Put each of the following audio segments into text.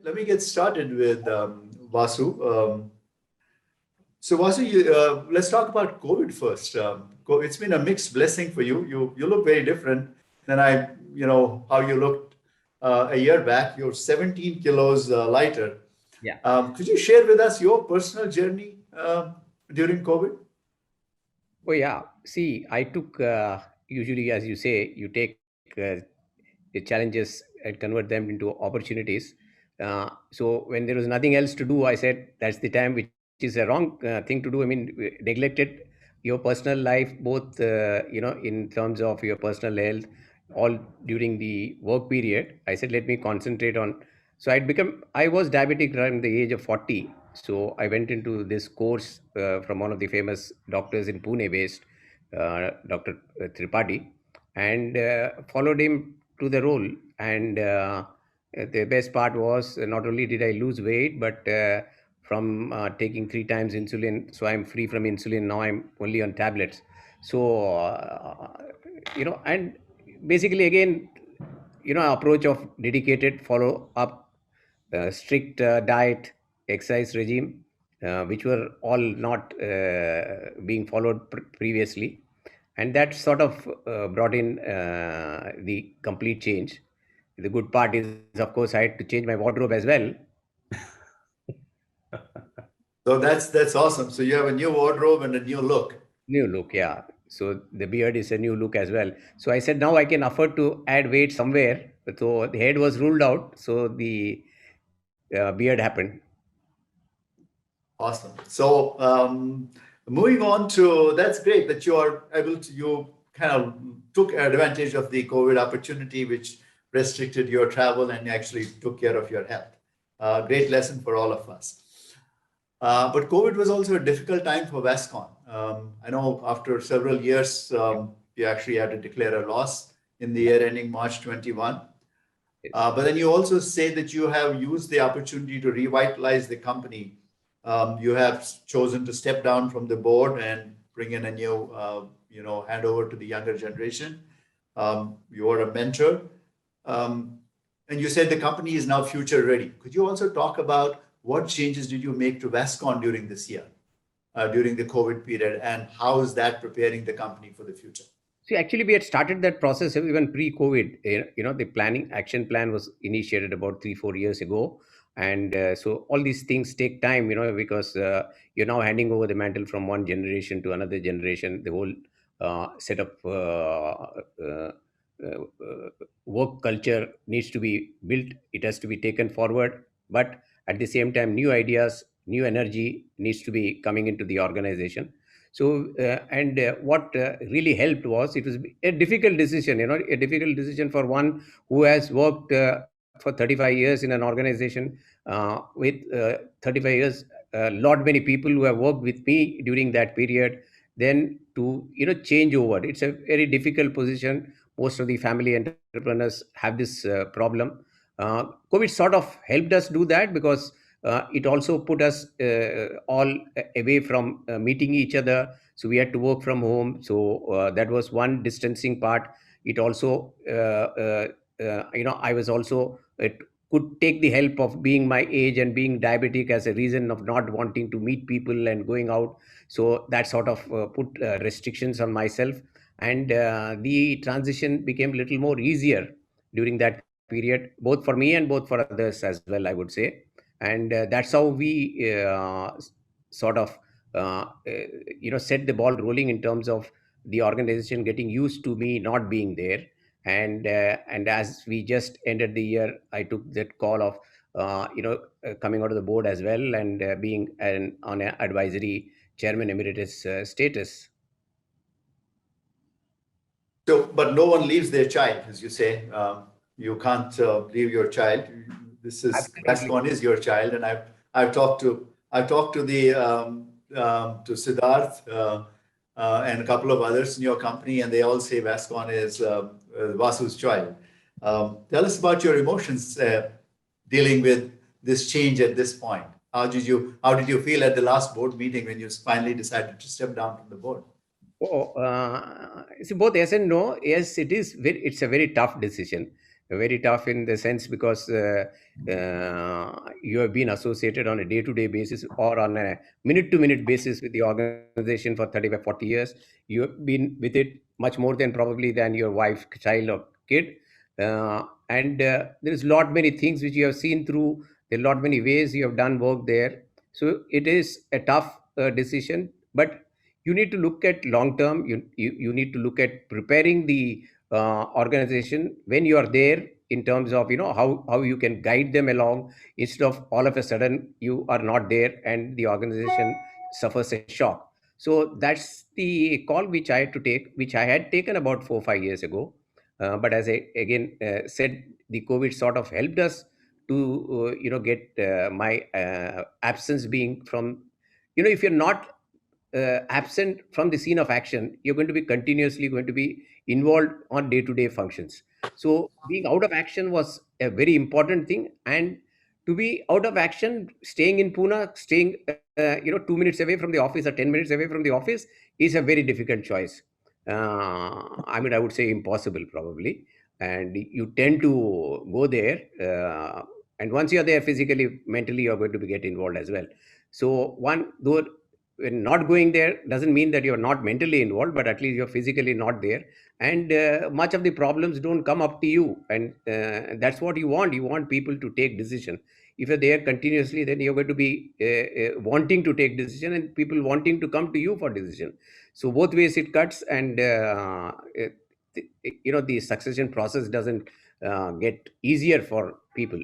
let me get started with Vasu. So Vasu, let's talk about COVID first. It's been a mixed blessing for you. You look very different than how you looked a year back. You're 17 kilos lighter. Yeah. Could you share with us your personal journey during COVID? Oh, yeah. See, I took, usually, as you say, you take the challenges and convert them into opportunities. So when there was nothing else to do, I said that's the time, which is a wrong thing to do. I mean, neglected your personal life, both, in terms of your personal health, all during the work period. I said, let me concentrate on. So I was diabetic around the age of 40. So I went into this course from one of the famous doctors in Pune based, Dr. Tripathi, and followed him to the role. And the best part was, not only did I lose weight, but from taking 3 times insulin, so I'm free from insulin now. I'm only on tablets. So and basically again, approach of dedicated follow up, strict diet, exercise regime, which were all not being followed previously, and that sort of brought in the complete change. The good part is, of course, I had to change my wardrobe as well. So that's awesome. So you have a new wardrobe and a new look. New look, yeah. So the beard is a new look as well. So I said now I can afford to add weight somewhere. So the head was ruled out. So the beard happened. Awesome. So moving on to that's great that you are able to you kind of took advantage of the COVID opportunity, which restricted your travel and actually took care of your health. Great lesson for all of us. But COVID was also a difficult time for Vascon. I know after several years, you actually had to declare a loss in the year ending March 21. But then you also say that you have used the opportunity to revitalize the company. You have chosen to step down from the board and bring in a new, handover to the younger generation. You are a mentor. And you said the company is now future ready. Could you also talk about what changes did you make to Vascon during this year, during the COVID period, and how is that preparing the company for the future? See, actually, we had started that process even pre-COVID. The planning action plan was initiated about 3-4 years ago, and so all these things take time. Because you're now handing over the mantle from one generation to another generation. The whole set of work culture needs to be built. It has to be taken forward, but at the same time, new ideas, new energy needs to be coming into the organization. So and what really helped was, it was a difficult decision, a difficult decision for one who has worked for 35 years in an organization, with 35 years, lot many people who have worked with me during that period, then to change over. It's a very difficult position. Most of the family entrepreneurs have this problem. COVID sort of helped us do that, because it also put us all away from meeting each other. So we had to work from home. So that was one distancing part. It also, I was also, it could take the help of being my age and being diabetic as a reason of not wanting to meet people and going out. So that sort of put restrictions on myself. And the transition became a little more easier during that period, both for me and both for others as well, I would say. And that's how we sort of set the ball rolling in terms of the organization getting used to me not being there. And as we just ended the year, I took that call of coming out of the board as well, and being on an advisory chairman emeritus status. So, but no one leaves their child, as you say. You can't leave your child. This is Absolutely. Vascon is your child, and I've talked to the to Siddharth and a couple of others in your company, and they all say Vascon is Vasu's child. Tell us about your emotions dealing with this change at this point. How did you feel at the last board meeting when you finally decided to step down from the board? Oh, see, both yes and no. Yes, it's a very tough decision, very tough in the sense because you have been associated on a day-to-day basis or on a minute-to-minute basis with the organization for 35, 40 years. You have been with it much more than probably than your wife, child, or kid. And there is lot many things which you have seen through. There are lot many ways you have done work there. So it is a tough decision, but you need to look at long term. You need to look at preparing the organization when you are there in terms of how you can guide them along instead of all of a sudden you are not there and the organization suffers a shock. So that's the call which I had to take, which I had taken about 4 5 years ago. But as I again said, the COVID sort of helped us to get my absence being from, if you're not absent from the scene of action, you're going to be continuously going to be involved on day-to-day functions. So being out of action was a very important thing, and to be out of action, staying in Pune, staying 2 minutes away from the office or 10 minutes away from the office is a very difficult choice. I mean, I would say impossible probably, and you tend to go there, and once you're there physically, mentally, you're going to be get involved as well. So one though when not going there doesn't mean that you're not mentally involved, but at least you're physically not there, and much of the problems don't come up to you, and that's what you want people to take decision. If you're there continuously, then you're going to be wanting to take decision and people wanting to come to you for decision. So both ways it cuts, and the succession process doesn't get easier for people.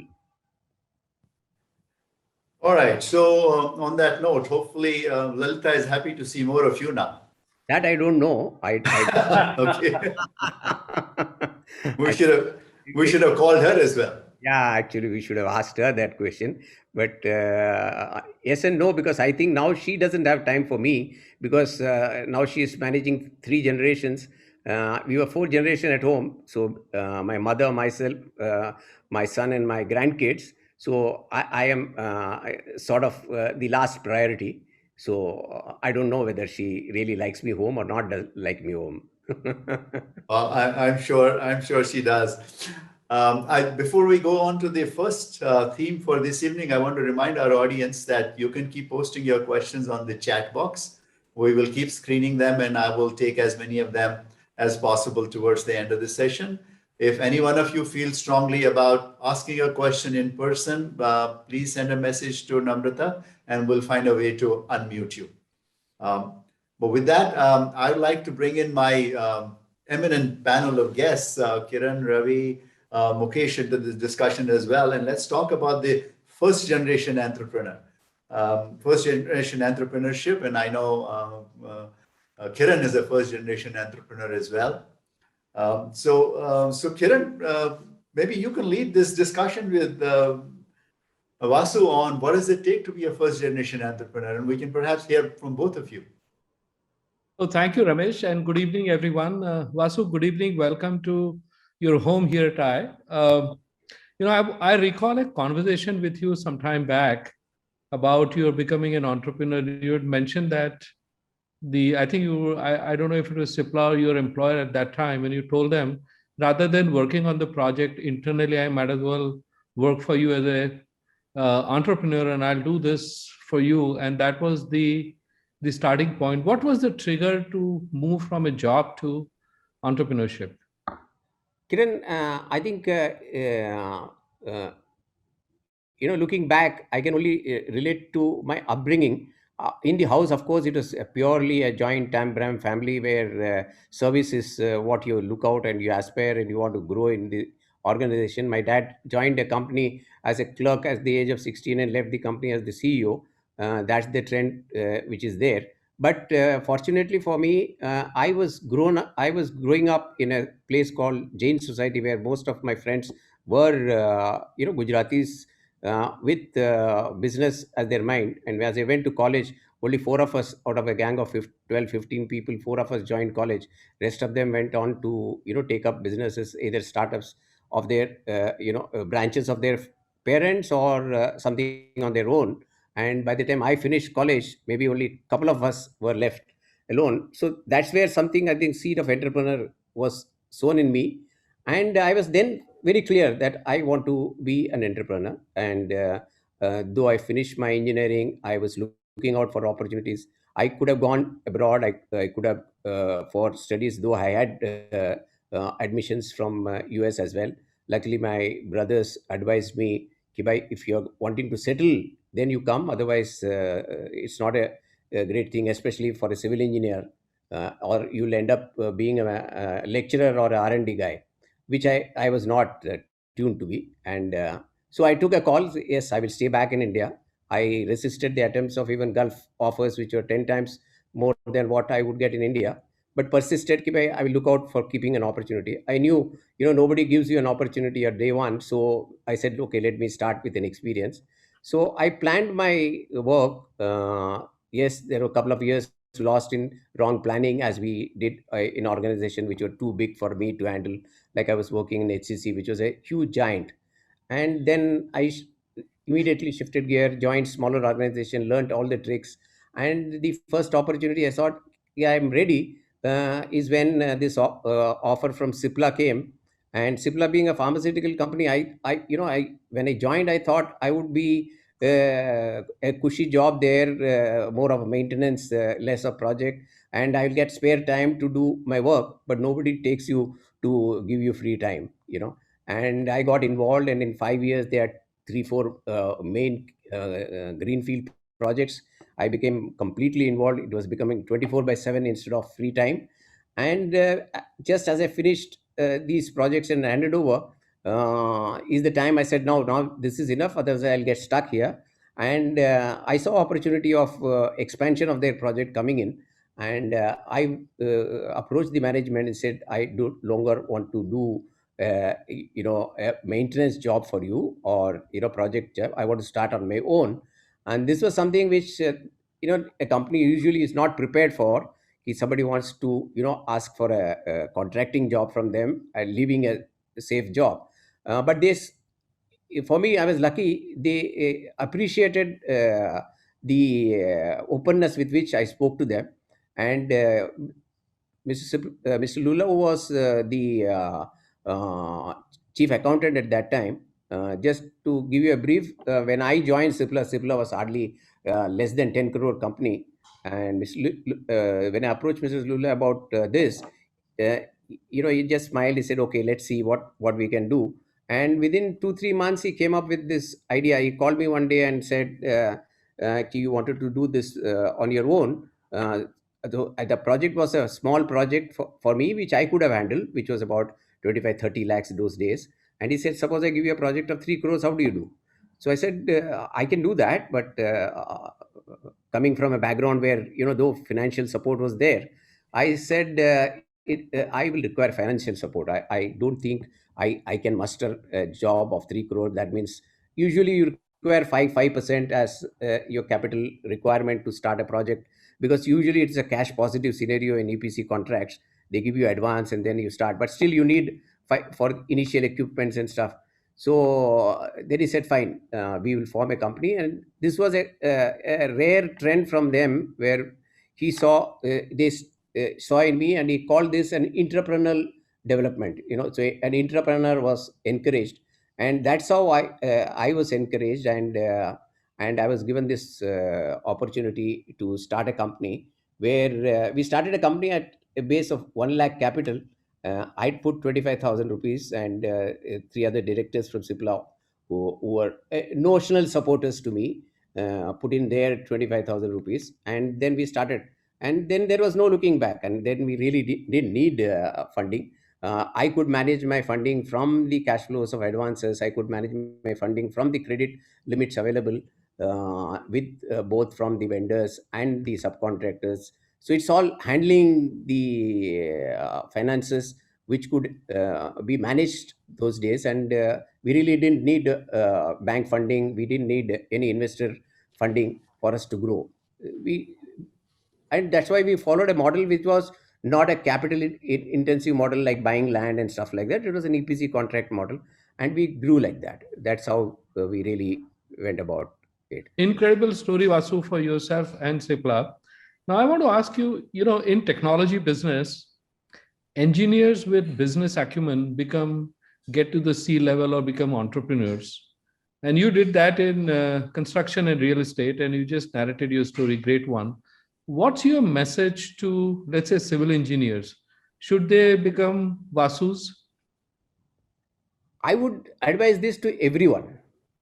All right. So on that note, hopefully Lalita is happy to see more of you now. That I don't know. Okay. We I should have called her as well. Yeah, actually, we should have asked her that question. But yes and no, because I think now she doesn't have time for me because now she is managing 3 generations. We were 4 generations at home. So my mother, myself, my son, and my grandkids. So I am sort of the last priority. So I don't know whether she really likes me home or not does like me home. I'm sure she does. Before we go on to the first theme for this evening, I want to remind our audience that you can keep posting your questions on the chat box. We will keep screening them, and I will take as many of them as possible towards the end of the session. If any one of you feels strongly about asking a question in person, please send a message to Namrata, and we'll find a way to unmute you. But with that, I'd like to bring in my eminent panel of guests, Kiran, Ravi, Mukesh, into this discussion as well. And let's talk about the first generation entrepreneur, first generation entrepreneurship. And I know Kiran is a first generation entrepreneur as well. So Kiran, maybe you can lead this discussion with Vasu on what does it take to be a first generation entrepreneur, and we can perhaps hear from both of you. So thank you, Ramesh, and good evening, everyone. Vasu, good evening. Welcome to your home here at I recall a conversation with you some time back about your becoming an entrepreneur. You had mentioned that I think you were, I don't know if it was Cipla or your employer at that time, when you told them, rather than working on the project internally, I might as well work for you as a entrepreneur, and I'll do this for you. And that was the starting point. What was the trigger to move from a job to entrepreneurship? Kiran, I think looking back, I can only relate to my upbringing. In the house, of course, it was purely a joint Tambram family where service is what you look out and you aspire and you want to grow in the organization. My dad joined a company as a clerk at the age of 16 and left the company as the CEO. That's the trend which is there. But fortunately for me, I was growing up in a place called Jain Society, where most of my friends were Gujaratis with business as their mind. And as I went to college, only 4 of us out of a gang of 12, 15 people, 4 of us joined college. Rest of them went on to take up businesses, either startups of their branches of their parents or something on their own. And by the time I finished college, maybe only a couple of us were left alone. So that's where something, I think, seed of entrepreneur was sown in me. And I was then very clear that I want to be an entrepreneur. And though I finished my engineering, I was looking out for opportunities. I could have gone abroad. I could have for studies, though I had admissions from US as well. Luckily, my brothers advised me, Kibai, if you're wanting to settle, then you come. Otherwise, it's not a great thing, especially for a civil engineer, or you'll end up being a lecturer or a R&D guy, which I was not tuned to be. And so I took a call. Yes, I will stay back in India. I resisted the attempts of even Gulf offers, which were 10 times more than what I would get in India, but persisted. I will look out for keeping an opportunity. I knew, nobody gives you an opportunity at day one. So I said, okay, let me start with an experience. So I planned my work. Yes, there were a couple of years lost in wrong planning, as we did in organization which were too big for me to handle. Like I was working in HCC, which was a huge giant. And then immediately shifted gear, joined smaller organization, learned all the tricks. And the first opportunity I thought, yeah, I'm ready, is when this offer from Cipla came. And Cipla being a pharmaceutical company, I when I joined, I thought I would be a cushy job there, more of a maintenance, less of project, and I'll get spare time to do my work. But nobody takes you to give you free time, and I got involved. And in 5 years, they had 3, 4 main greenfield projects. I became completely involved. It was becoming 24/7 instead of free time. And just as I finished these projects and handed over, is the time I said, now this is enough. Otherwise, I'll get stuck here. And I saw opportunity of expansion of their project coming in. And I approached the management and said, I no longer want to do a maintenance job for you, or project job. I want to start on my own. And this was something which a company usually is not prepared for. If somebody wants to ask for a contracting job from them and leaving a safe job, but this, for me, I was lucky. They appreciated the openness with which I spoke to them. And Mr. Lula was the chief accountant at that time. Just to give you a brief, when I joined Cipla was hardly less than 10 crore company. And when I approached Mrs. Lula about this, he just smiled. He said, okay, let's see what we can do. And within 2, 3 months, he came up with this idea. He called me one day and said, you wanted to do this on your own. The project was a small project for me, which I could have handled, which was about 25-30 lakhs those days. And he said, suppose I give you a project of 3 crores, how do you do? So I said, I can do that, but coming from a background where, though financial support was there, I said, I will require financial support. I don't think I can muster a job of 3 crore. That means usually you require 5% as your capital requirement to start a project, because usually it's a cash positive scenario in EPC contracts. They give you advance and then you start, but still you need for initial equipments and stuff. So then he said, fine, we will form a company. And this was a rare trend from them, where he saw this saw in me, and he called this an entrepreneurial development. So an entrepreneur was encouraged, and that's how I was encouraged. And I was given this opportunity to start a company, where we started a company at a base of 1 lakh capital. I'd put 25,000 rupees, and 3 other directors from Cipla who were notional supporters to me, put in their 25,000 rupees. And then we started. And then there was no looking back. And then we really didn't need funding. I could manage my funding from the cash flows of advances. I could manage my funding from the credit limits available, with both from the vendors and the subcontractors. So it's all handling the finances, which could be managed those days. And we really didn't need bank funding. We didn't need any investor funding for us to grow. And that's why we followed a model which was not a capital intensive model like buying land and stuff like that. It was an EPC contract model, and we grew like that. That's how we really went about it. Incredible story, Vasu, for yourself and Cipla. Now, I want to ask you, in technology business, engineers with business acumen become get to the C level or become entrepreneurs. And you did that in construction and real estate, and you just narrated your story. Great one. What's your message to, let's say, civil engineers? Should they become Vasus? I would advise this to everyone.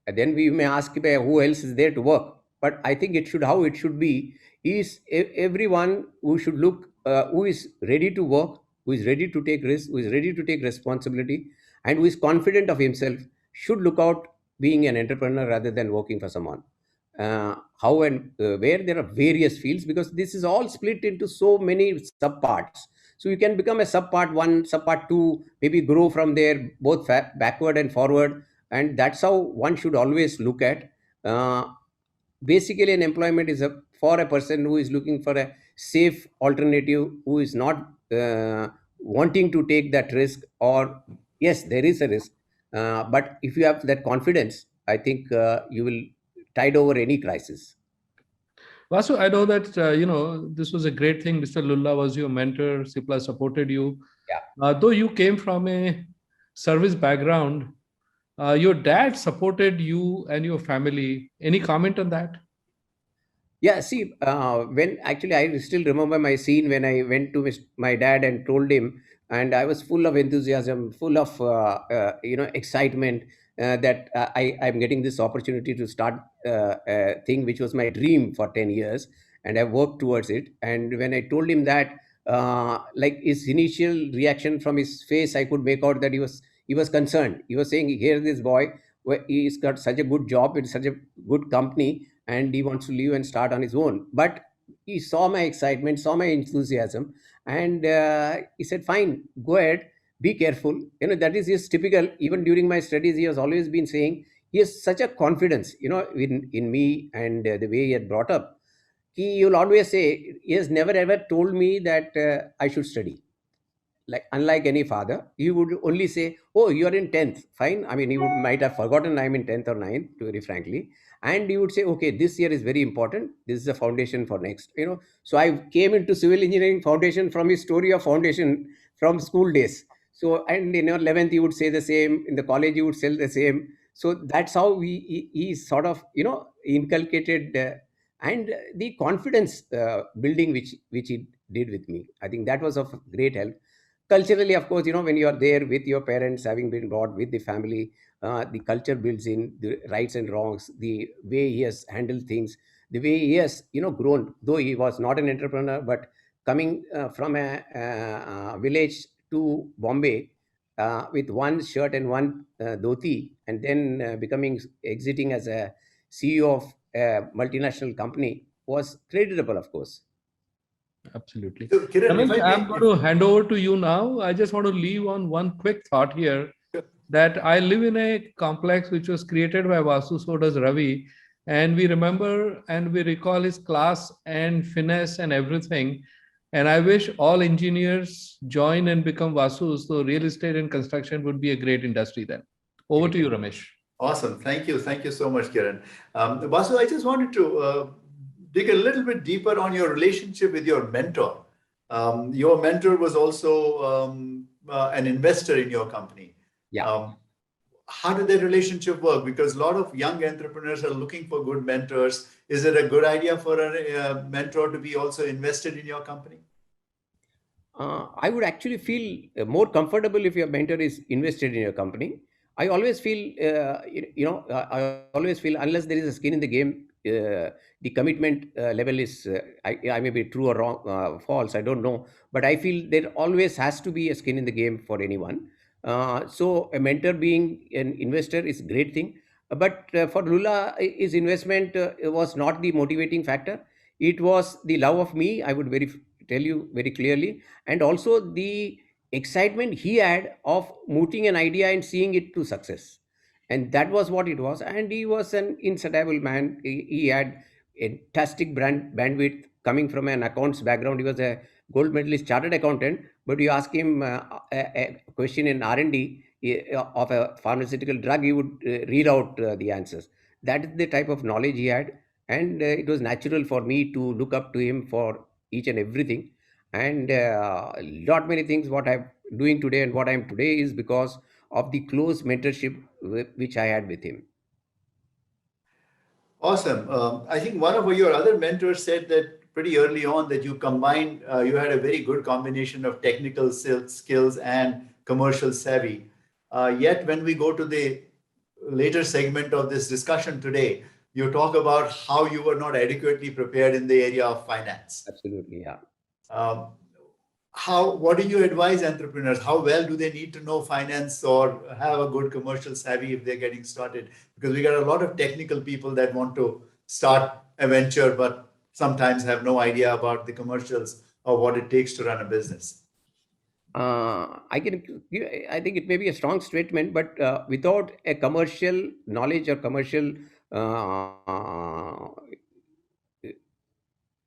And then we may ask who else is there to work. But I think it should, how it should be is everyone who should look, who is ready to work, who is ready to take risk, who is ready to take responsibility, and who is confident of himself should look out being an entrepreneur rather than working for someone. How and where there are various fields, because this is all split into so many subparts. So you can become a subpart one, subpart two, maybe grow from there, both backward and forward. And that's how one should always look at. Basically, an employment is for a person who is looking for a safe alternative, who is not wanting to take that risk, or yes, there is a risk. But if you have that confidence, I think you will tide over any crisis. Vasu, I know that this was a great thing. Mr. Lulla was your mentor. Cipla supported you. Yeah. Though you came from a service background, your dad supported you and your family. Any comment on that? Yeah, see, when actually I still remember my scene when I went to my dad and told him, and I was full of enthusiasm, full of excitement that I'm getting this opportunity to start a thing which was my dream for 10 years, and I worked towards it. And when I told him that, like his initial reaction from his face, I could make out that he was concerned. He was saying, "Here, this boy, he's got such a good job in such a good company." And he wants to leave and start on his own. But he saw my excitement, saw my enthusiasm, and he said, "Fine, go ahead, be careful." That is his typical. Even during my studies, he has always been saying he has such a confidence, in me and the way he had brought up. He will always say he has never ever told me that I should study. Like, unlike any father, he would only say, "Oh, you are in 10th, fine." I mean, he might have forgotten I'm in 10th or 9th, very frankly. And he would say, "Okay, this year is very important, this is the foundation for next." So I came into civil engineering foundation from his story of foundation from school days. So, and in 11th he would say the same, in the college he would say the same. So that's how he sort of inculcated and the confidence building which he did with me. I think that was of great help. Culturally, of course, when you are there with your parents, having been brought with the family, the culture builds in the rights and wrongs, the way he has handled things, the way he has grown, though he was not an entrepreneur, but coming from a village to Bombay with one shirt and one dhoti, and then exiting as a CEO of a multinational company was creditable, of course. Absolutely. So, Kiran, if Ramesh, I I'm going to hand over to you now. I just want to leave on one quick thought here that I live in a complex which was created by Vasu, so does Ravi. And we remember and we recall his class and finesse and everything. And I wish all engineers join and become Vasus. So real estate and construction would be a great industry then. Over to you, Ramesh. Awesome. Thank you. Thank you so much, Kiran. Basu, I just wanted to dig a little bit deeper on your relationship with your mentor. Your mentor was also an investor in your company. Yeah. How did that relationship work? Because a lot of young entrepreneurs are looking for good mentors. Is it a good idea for a mentor to be also invested in your company? I would actually feel more comfortable if your mentor is invested in your company. I always feel, I always feel unless there is a skin in the game, the commitment level is, I may be true or wrong, false, I don't know. But I feel there always has to be a skin in the game for anyone. So a mentor being an investor is a great thing. But for Lula, his investment was not the motivating factor. It was the love of me, I would tell you very clearly, and also the excitement he had of mooting an idea and seeing it to success. And that was what it was. And he was an insatiable man. He had a fantastic bandwidth coming from an accounts background. He was a gold medalist chartered accountant. But you ask him a question in R&D of a pharmaceutical drug, he would read out the answers. That is the type of knowledge he had. And it was natural for me to look up to him for each and everything. And lot many things what I'm doing today and what I'm today is because of the close mentorship which I had with him. Awesome. I think one of your other mentors said that pretty early on that you combined, you had a very good combination of technical skills and commercial savvy. Yet, when we go to the later segment of this discussion today, you talk about how you were not adequately prepared in the area of finance. Absolutely, yeah. Um, what do you advise entrepreneurs? How well do they need to know finance or have a good commercial savvy if they're getting started? Because we got a lot of technical people that want to start a venture, but sometimes have no idea about the commercials or what it takes to run a business. I think it may be a strong statement, but without a commercial knowledge or commercial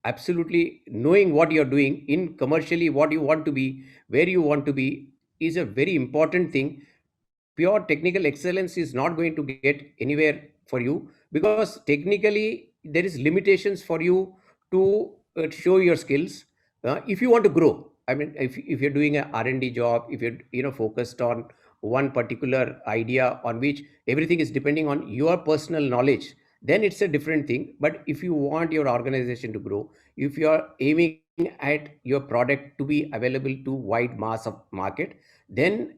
absolutely knowing what you're doing in commercially, what you want to be, where you want to be, is a very important thing. Pure technical excellence is not going to get anywhere for you, because technically there is limitations for you to show your skills if you want to grow. I mean, if you're doing a R&D job, if you're focused on one particular idea on which everything is depending on your personal knowledge, then it's a different thing. But if you want your organization to grow, if you are aiming at your product to be available to wide mass of market, then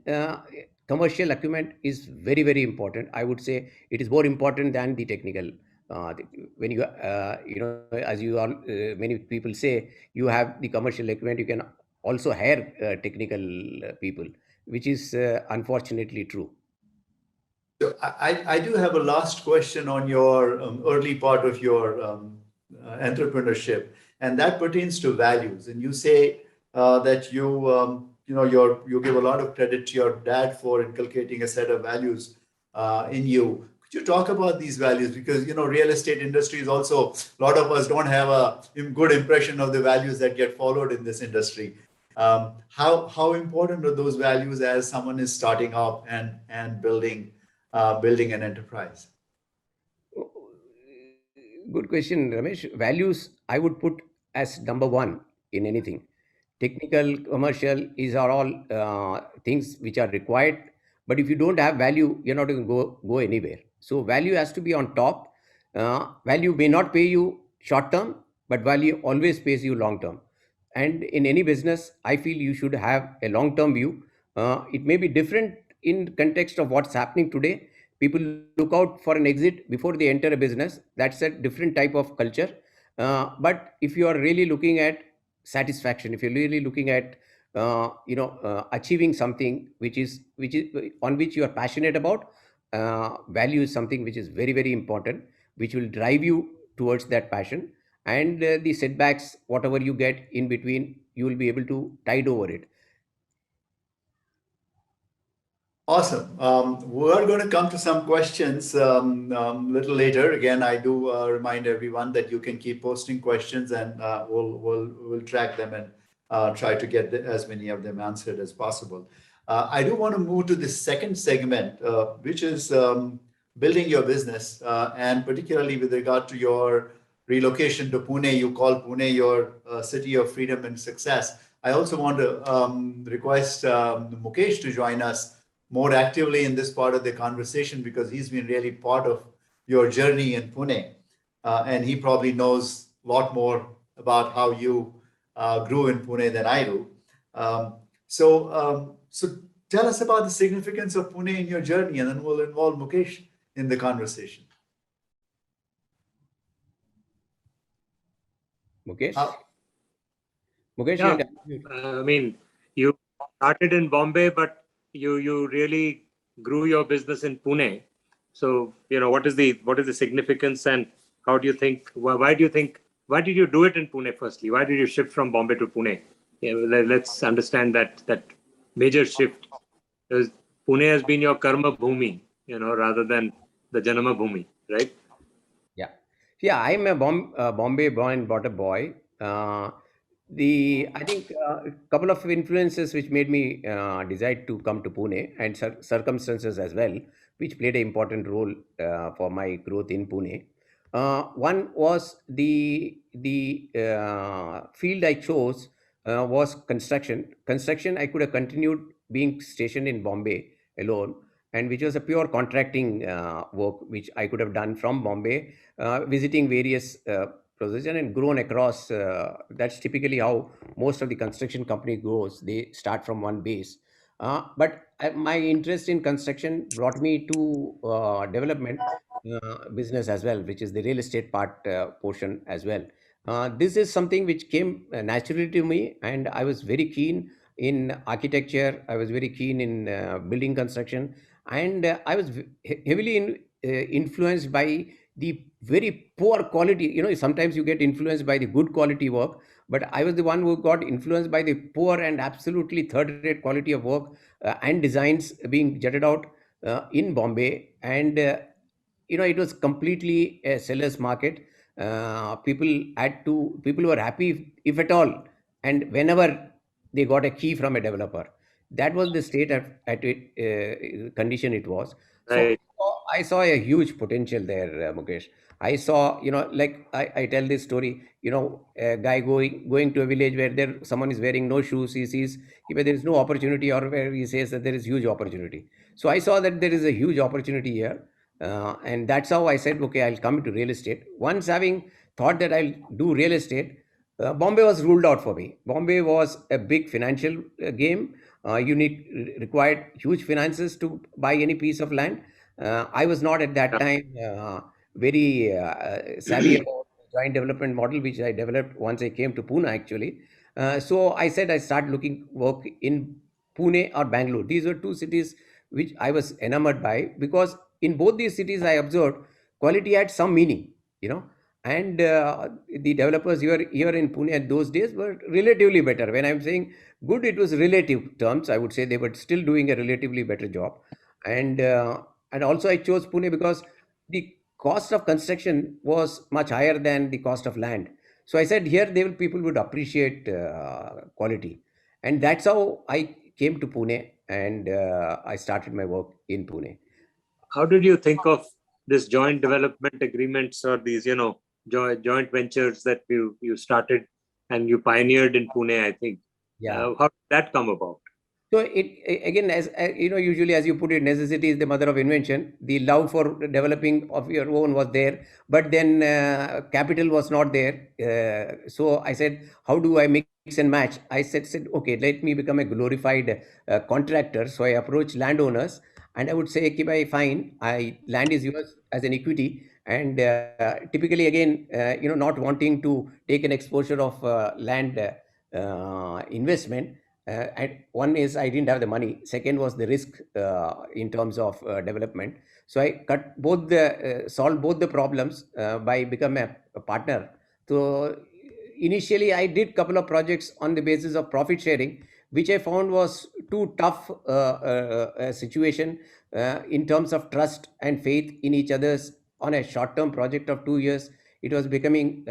commercial acumen is very, very important. I would say it is more important than the technical. When you as you all many people say, you have the commercial acumen, you can also hire technical people, which is unfortunately true. So I do have a last question on your early part of your entrepreneurship, and that pertains to values. And you say that you give a lot of credit to your dad for inculcating a set of values in you. Could you talk about these values? Because real estate industry is also, a lot of us don't have a good impression of the values that get followed in this industry. How important are those values as someone is starting up and building an enterprise? Good question, Ramesh. Values, I would put as number one in anything. Technical, commercial are all things which are required. But if you don't have value, you're not going to go anywhere. So value has to be on top. Value may not pay you short term, but value always pays you long term. And in any business, I feel you should have a long term view. It may be different in context of what's happening today. People look out for an exit before they enter a business. That's a different type of culture. But if you are really looking at satisfaction, if you're really looking at achieving something which is on which you are passionate about, value is something which is very, very important, which will drive you towards that passion. And the setbacks, whatever you get in between, you will be able to tide over it. Awesome. We're going to come to some questions a little later. Again, I do remind everyone that you can keep posting questions, and we'll track them and try to get as many of them answered as possible. I do want to move to the second segment, which is building your business, and particularly with regard to your relocation to Pune. You call Pune your city of freedom and success. I also want to request Mukesh to join us more actively in this part of the conversation, because he's been really part of your journey in Pune. And he probably knows a lot more about how you grew in Pune than I do. So tell us about the significance of Pune in your journey, and then we'll involve Mukesh in the conversation. Mukesh? Mukesh, yeah. I mean, you started in Bombay, but you really grew your business in Pune. So what is the significance, and how do you think? Why did you do it in Pune? Firstly, why did you shift from Bombay to Pune? Let's understand that major shift. Because Pune has been your karma bhumi, rather than the janama bhumi, right? Yeah. I'm a Bombay born and brought up boy. I think a couple of influences which made me decide to come to Pune, and circumstances as well, which played an important role for my growth in Pune. One was the field I chose was construction. Construction, I could have continued being stationed in Bombay alone, and which was a pure contracting work, which I could have done from Bombay, visiting various positions and grown across. That's typically how most of the construction company goes. They start from one base. But my interest in construction brought me to development business as well, which is the real estate part portion as well. This is something which came naturally to me, and I was very keen in architecture. I was very keen in building construction, and I was heavily influenced by the very poor quality. Sometimes you get influenced by the good quality work, but I was the one who got influenced by the poor and absolutely third-rate quality of work and designs being jetted out in Bombay. And it was completely a seller's market. People were happy if at all, and whenever they got a key from a developer. That was the state at it, condition it was. So Right. I saw a huge potential there, Mukesh. I saw, like I tell this story, a guy going to a village where someone is wearing no shoes. He sees where there is no opportunity, or where he says that there is huge opportunity. So I saw that there is a huge opportunity here, and that's how I said, okay, I'll come into real estate. Once having thought that I'll do real estate, Bombay was ruled out for me. Bombay was a big financial game. You required huge finances to buy any piece of land. I was not at that Yeah. time very savvy about the joint development model, which I developed once I came to Pune actually. So I said I start looking work in Pune or Bangalore. These were two cities which I was enamored by, because in both these cities I observed quality had some meaning, and the developers here in Pune at those days were relatively better. When I'm saying good, it was relative terms. I would say they were still doing a relatively better job, and also I chose Pune because the cost of construction was much higher than the cost of land. So I said here people would appreciate quality, and that's how I came to Pune, and I started my work in Pune. How did you think of this joint development agreements, or these, joint ventures that you started and you pioneered in Pune, I think? Yeah. How did that come about? So again, as usually as you put it, necessity is the mother of invention. The love for developing of your own was there, but then capital was not there. So I said, how do I mix and match? I said, okay, let me become a glorified contractor. So I approached landowners, and I would say, okay, bhai, fine, land is yours as an equity, and typically again, not wanting to take an exposure of land investment. And one is I didn't have the money. Second was the risk in terms of development. So I solved both the problems by becoming a partner. So initially I did couple of projects on the basis of profit sharing, which I found was too tough situation in terms of trust and faith in each other's. On a short-term project of 2 years, it was becoming,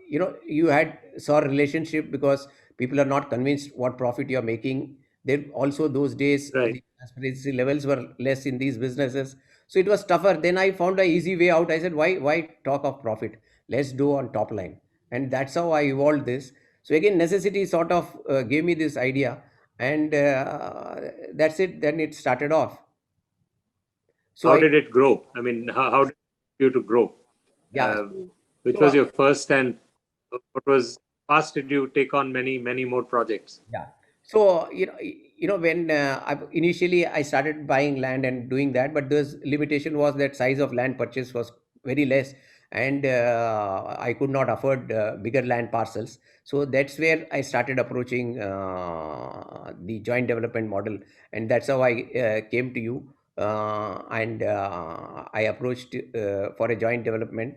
you had saw a relationship, because people are not convinced what profit you're making. There also those days Right. the transparency levels were less in these businesses, so it was tougher. Then I found an easy way out. I said, why talk of profit? Let's do on top line, and that's how I evolved this. So again, necessity sort of gave me this idea, and that's it. Then it started off. So How did it grow? I mean, how did you to grow? yeah. Which So, was your first, and what was fast did you take on many more projects? yeah. So when initially I started buying land and doing that, but the limitation was that size of land purchase was very less, and I could not afford bigger land parcels. So that's where I started approaching the joint development model, and that's how I came to you, and I approached for a joint development.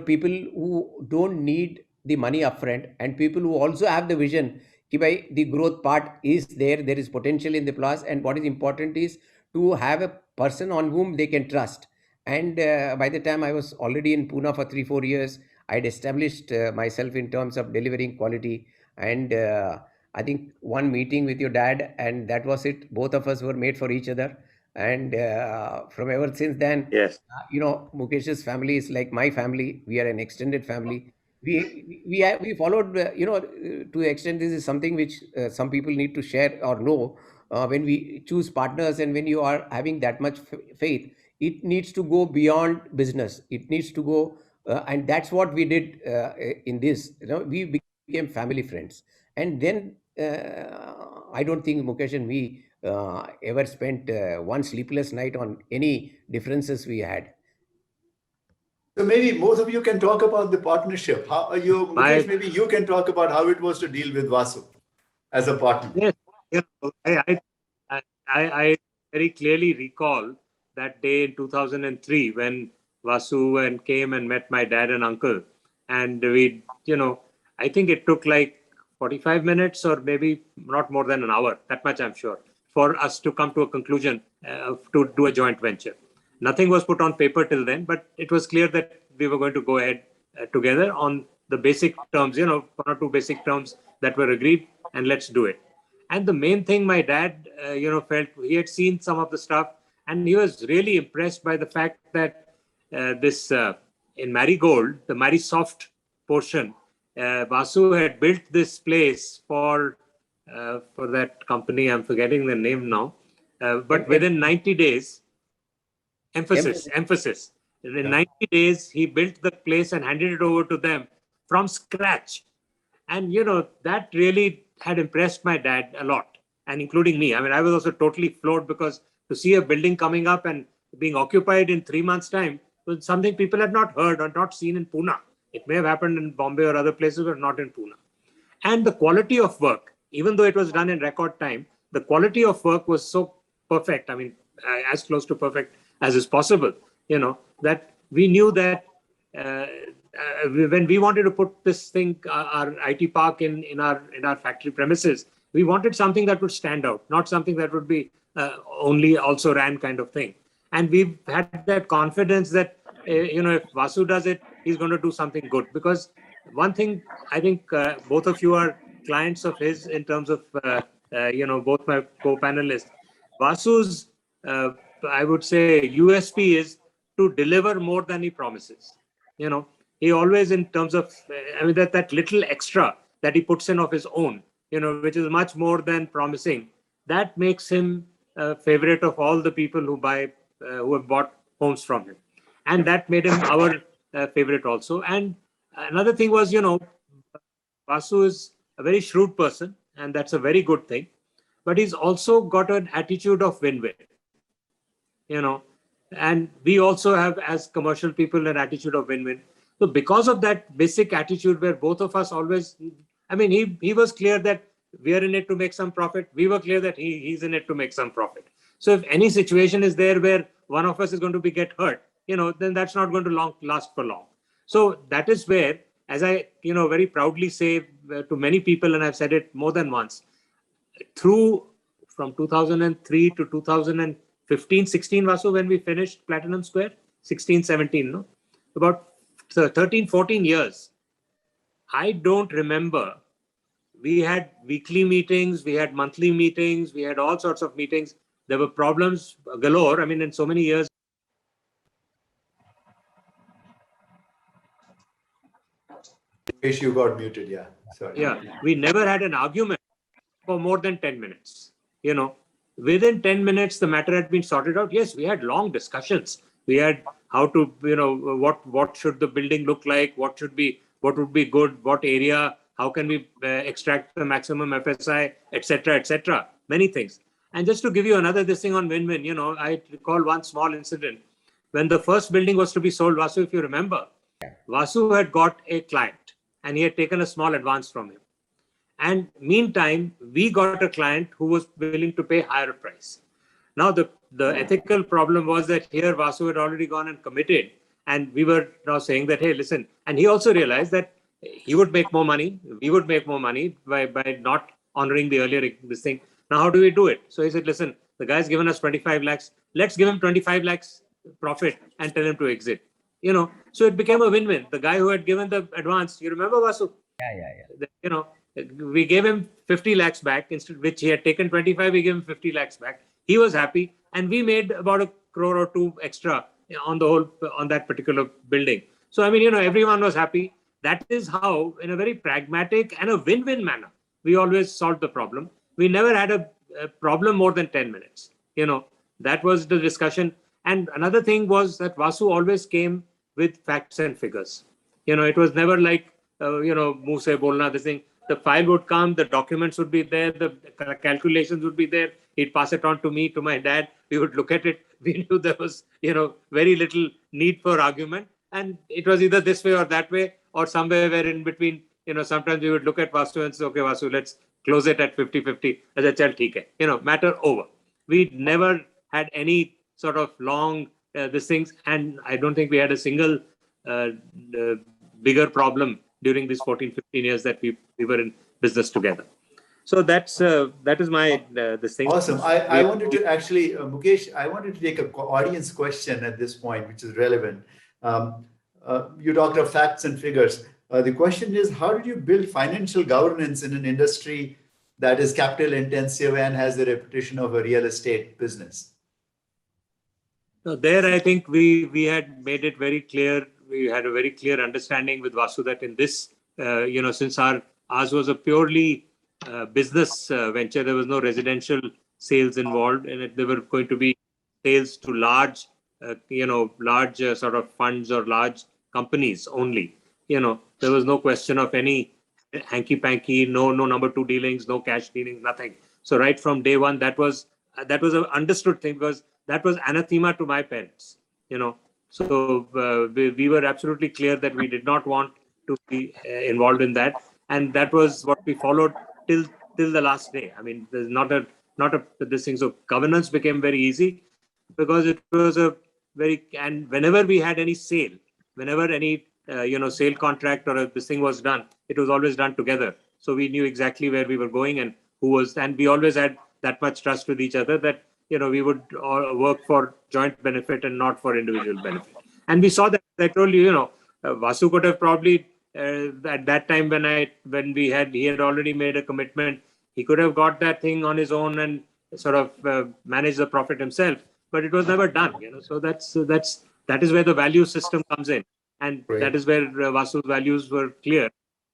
People who don't need the money upfront, and people who also have the vision कि भाई the growth part is there is potential in the plus, and what is important is to have a person on whom they can trust. And by the time I was already in Pune for 3-4 years, I had established myself in terms of delivering quality, and I think one meeting with your dad, and that was it. Both of us were made for each other, and from ever since then, Yes. Mukesh's family is like my family. We are an extended family. We followed, to the extent this is something which some people need to share or know. when we choose partners and when you are having that much faith, it needs to go beyond business. It needs to go, and that's what we did in this. We became family friends, and then I don't think Mukesh and me ever spent one sleepless night on any differences we had. So maybe both of you can talk about the partnership. How are you, Mukesh? Maybe you can talk about how it was to deal with Vasu as a partner. Yes, I very clearly recall that day in 2003 when Vasu and came and met my dad and uncle, and we, I think it took like 45 minutes or maybe not more than an hour. That much I'm sure, for us to come to a conclusion to do a joint venture. Nothing was put on paper till then, but it was clear that we were going to go ahead together on the basic terms, one or two basic terms that were agreed, and let's do it. And the main thing my dad, felt, he had seen some of the stuff, and he was really impressed by the fact that this in Marigold, the Marisoft portion, Vasu had built this place for that company. I'm forgetting the name now, but within 90 days, emphasis. In 90 days, he built the place and handed it over to them from scratch. And, that really had impressed my dad a lot, and including me. I mean, I was also totally floored, because to see a building coming up and being occupied in 3 months' time was something people had not heard or not seen in Pune. It may have happened in Bombay or other places, but not in Pune. And the quality of work, even though it was done in record time, the quality of work was so perfect. I mean, as close to perfect as is possible, that we knew that when we wanted to put this thing, our IT park in our factory premises, we wanted something that would stand out, not something that would be only also ran kind of thing. And we've had that confidence that, if Vasu does it, he's going to do something good. Because one thing, I think both of you are clients of his in terms of, both my co-panelists. Vasu's, I would say, USP is to deliver more than he promises. He always, in terms of, that little extra that he puts in of his own, which is much more than promising, that makes him a favorite of all the people who have bought homes from him. And that made him our favorite also. And another thing was, Vasu is a very shrewd person, and that's a very good thing. But he's also got an attitude of win-win, and we also have, as commercial people, an attitude of win-win. So because of that basic attitude, where both of us always, he was clear that we are in it to make some profit. We were clear that he's in it to make some profit. So if any situation is there where one of us is going to get hurt, then that's not going to last for long. So that is where, as I, very proudly say to many people, and I've said it more than once, from 2003 to 2015, 16, Vasu, when we finished Platinum Square, 16, 17, no? About 13, 14 years. I don't remember. We had weekly meetings, we had monthly meetings, we had all sorts of meetings. There were problems galore. In so many years. Mukesh, you got muted. Yeah, sorry. Yeah, we never had an argument for more than 10 minutes. Within 10 minutes, the matter had been sorted out. Yes, we had long discussions. We had how to, what should the building look like? What would be good? What area? How can we extract the maximum FSI, etc., etc. Many things. And just to give you another this thing on win-win, I recall one small incident. When the first building was to be sold, Vasu, if you remember, Vasu had got a client and he had taken a small advance from him. And meantime, we got a client who was willing to pay higher price. Now, the ethical problem was that here Vasu had already gone and committed. And we were now saying that, hey, listen. And he also realized that he would make more money. We would make more money by not honoring the earlier this thing. Now, how do we do it? So he said, listen, the guy's given us 25 lakhs. Let's give him 25 lakhs profit and tell him to exit. So it became a win-win. The guy who had given the advance, you remember, Vasu? Yeah. We gave him 50 lakhs back, instead which he had taken 25, we gave him 50 lakhs back. He was happy, and we made about 1 crore or 2 extra on that particular building. So, everyone was happy. That is how, in a very pragmatic and a win-win manner, we always solved the problem. We never had problem more than 10 minutes. That was the discussion. And another thing was that Vasu always came with facts and figures. It was never like, muh se bolna, this thing. The file would come, the documents would be there, the calculations would be there. He'd pass it on to me, to my dad. We would look at it. We knew there was, very little need for argument. And it was either this way or that way, or somewhere where in between, sometimes we would look at Vasu and say, okay, Vasu, let's close it at 50-50. As a child, theek hai. Matter over. We never had any sort of long these things. And I don't think we had a single bigger problem during these 14, 15 years that we were in business together. So that is my this thing. Awesome. I wanted to actually, Mukesh, I wanted to take an audience question at this point, which is relevant. You talked of facts and figures. The question is, how did you build financial governance in an industry that is capital intensive and has the reputation of a real estate business? So there, I think we had made it very clear. We had a very clear understanding with Vasu that in this, since ours was a purely business venture, there was no residential sales involved in it. There were going to be sales to large, large sort of funds or large companies only. There was no question of any hanky-panky, no number two dealings, no cash dealings, nothing. So right from day one, that was an understood thing, because that was anathema to my parents. So we were absolutely clear that we did not want to be involved in that, and that was what we followed till the last day. I mean, there's not a this thing. So governance became very easy because it was and whenever we had any sale, whenever any sale contract or this thing was done, it was always done together. So we knew exactly where we were going and who was, and we always had that much trust with each other that we would all work for joint benefit and not for individual benefit. And we saw that. I told you, Vasu could have probably at that time when he had already made a commitment, he could have got that thing on his own and sort of managed the profit himself. But it was never done. So that is where the value system comes in, and Great. That is where Vasu's values were clear.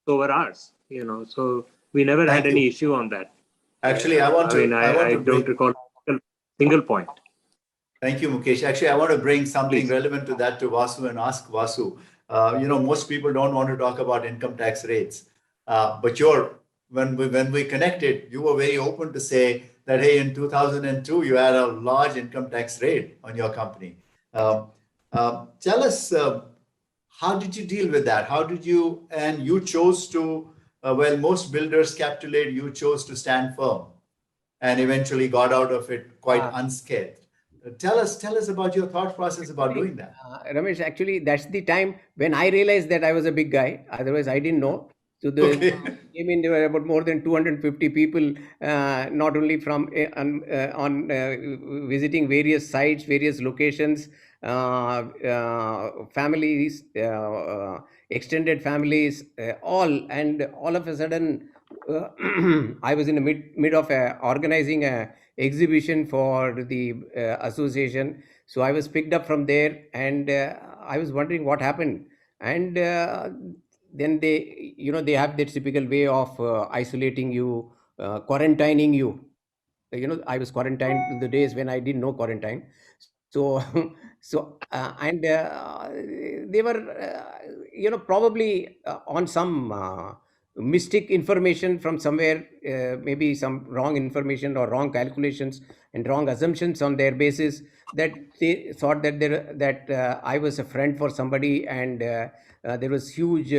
So were ours. So we never Thank had any you. issue on that. Actually, I don't recall a single point. Thank you, Mukesh. Actually, I want to bring something relevant to that to Vasu and ask Vasu. Most people don't want to talk about income tax rates, but when we connected, you were very open to say that, hey, in 2002, you had a large income tax rate on your company. Tell us, how did you deal with that? How did you, and you chose to, most builders capitulate, you chose to stand firm and eventually got out of it quite unscathed. Tell us about your thought process about doing that. Ramesh, actually, that's the time when I realized that I was a big guy. Otherwise, I didn't know. So there were about more than 250 people, not only from visiting various sites, various locations, families, extended families, and all of a sudden, I was in the mid of organizing a exhibition for the association. So I was picked up from there, and I was wondering what happened. And then they have their typical way of isolating you, quarantining you. I was quarantined in the days when I didn't know quarantine. So and they were probably on some mystic information from somewhere, maybe some wrong information or wrong calculations and wrong assumptions on their basis, that they thought that I was a friend for somebody, and there was huge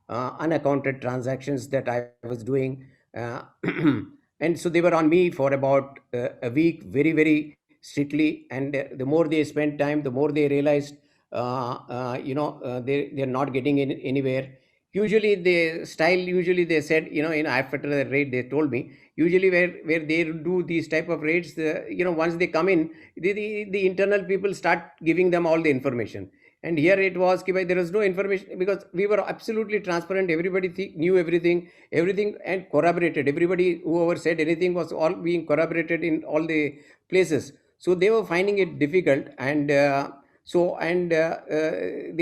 unaccounted transactions that I was doing, and so they were on me for about a week, very, very strictly. And the more they spent time, the more they realized they're not getting anywhere. Usually they said, after the raid, they told me, usually where they do these type of raids, once they come in, the internal people start giving them all the information. And here it was, there was no information, because we were absolutely transparent. Everybody knew everything, and corroborated. Everybody, whoever said anything, was all being corroborated in all the places. So they were finding it difficult, and they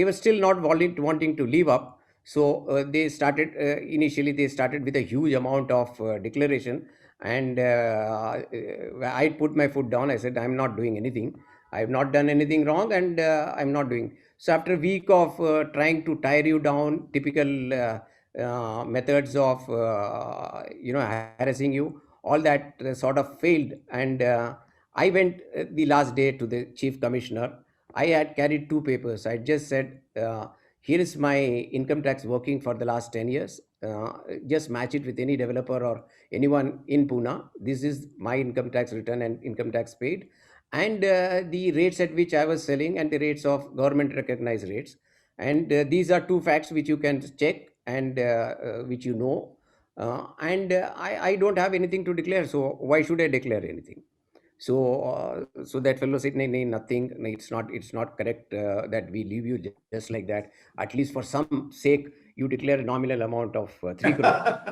were still not wanting to leave up. So they started, initially they started with a huge amount of declaration. And I put my foot down. I said, I'm not doing anything. I have not done anything wrong, and I'm not doing. So after a week of trying to tire you down, typical methods of harassing you, all that sort of failed. And I went the last day to the chief commissioner. I had carried two papers. I just said, here is my income tax working for the last 10 years. Just match it with any developer or anyone in Pune. This is my income tax return and income tax paid, and the rates at which I was selling and the rates of government recognized rates. And these are two facts which you can check, and which you know. I don't have anything to declare, so why should I declare anything? So that fellow said, "Nee, nee, nothing. Nee, it's not correct that we leave you just like that. At least for some sake, you declare a nominal amount of 3 crore."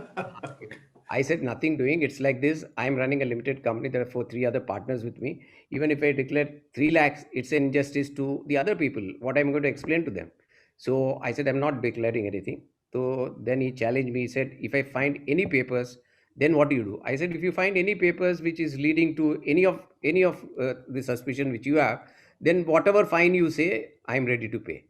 I said, nothing doing. It's like this. I'm running a limited company. There are three other partners with me. Even if I declare 3 lakhs, it's an injustice to the other people. What I'm going to explain to them. So I said, I'm not declaring anything. So then he challenged me. He said, if I find any papers, then what do you do? I said, if you find any papers which is leading to any of the suspicion which you have, then whatever fine you say, I'm ready to pay.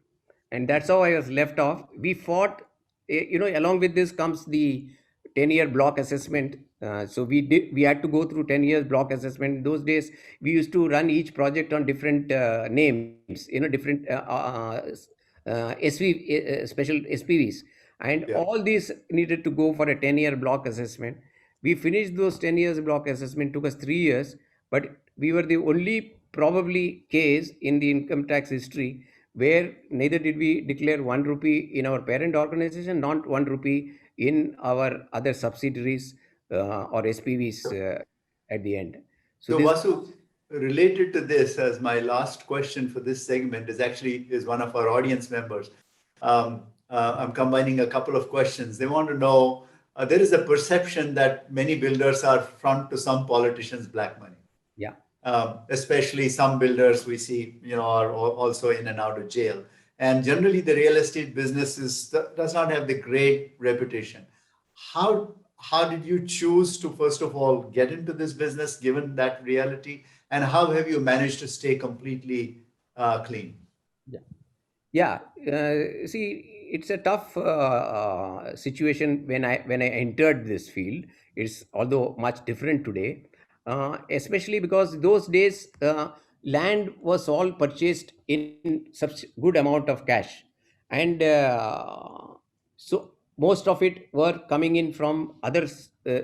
And that's how I was left off. We fought, along with this comes the 10-year block assessment. So we had to go through 10 years block assessment. Those days we used to run each project on different names, different special SPVs, and Yeah. all these needed to go for a 10-year block assessment. We finished those 10 years block assessment, took us 3 years, but we were the only probably case in the income tax history where neither did we declare 1 rupee in our parent organization, not 1 rupee in our other subsidiaries or SPVs at the end. So this, Vasu, related to this, as my last question for this segment is one of our audience members. I'm combining a couple of questions. They want to know, there is a perception that many builders are front to some politicians' black money. yeah, Especially some builders we see, are also in and out of jail. And generally, the real estate business does not have the great reputation. How did you choose to, first of all, get into this business given that reality? And how have you managed to stay completely clean? yeah. See, it's a tough situation when I entered this field. It's although much different today, especially because those days land was all purchased in such good amount of cash, and so most of it were coming in from other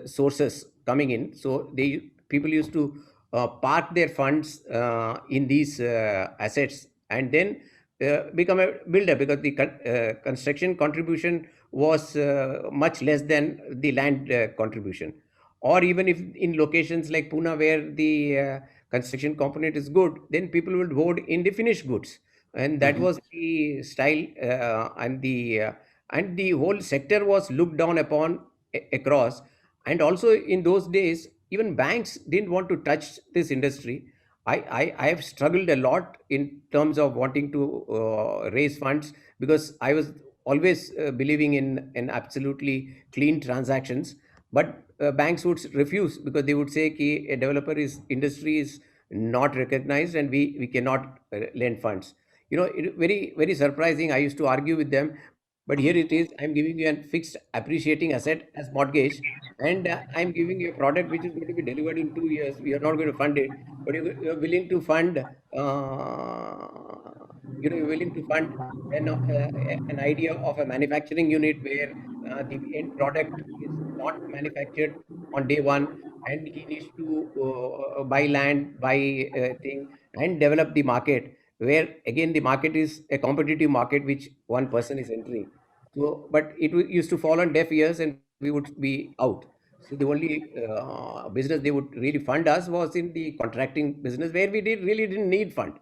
sources coming in. So people used to park their funds in these assets, and then become a builder, because the construction contribution was much less than the land contribution. Or even if in locations like Pune where the construction component is good, then people will vote in the finished goods, and that was the style, and the whole sector was looked down upon across. And also in those days, even banks didn't want to touch this industry. I have struggled a lot in terms of wanting to raise funds, because I was always believing in absolutely clean transactions. But banks would refuse, because they would say ki a industry is not recognized, and we cannot lend funds. Very, very surprising. I used to argue with them, but here it is. I'm giving you a fixed appreciating asset as mortgage, and I'm giving you a product which is going to be delivered in 2 years. We are not going to fund it, but you're willing to fund. You're willing to fund an idea of a manufacturing unit where the end product is not manufactured on day one, and he needs to buy land, buy thing, and develop the market, where again the market is a competitive market which one person is entering. So, but used to fall on deaf ears, and we would be out. So the only business they would really fund us was in the contracting business, where we really didn't need fund.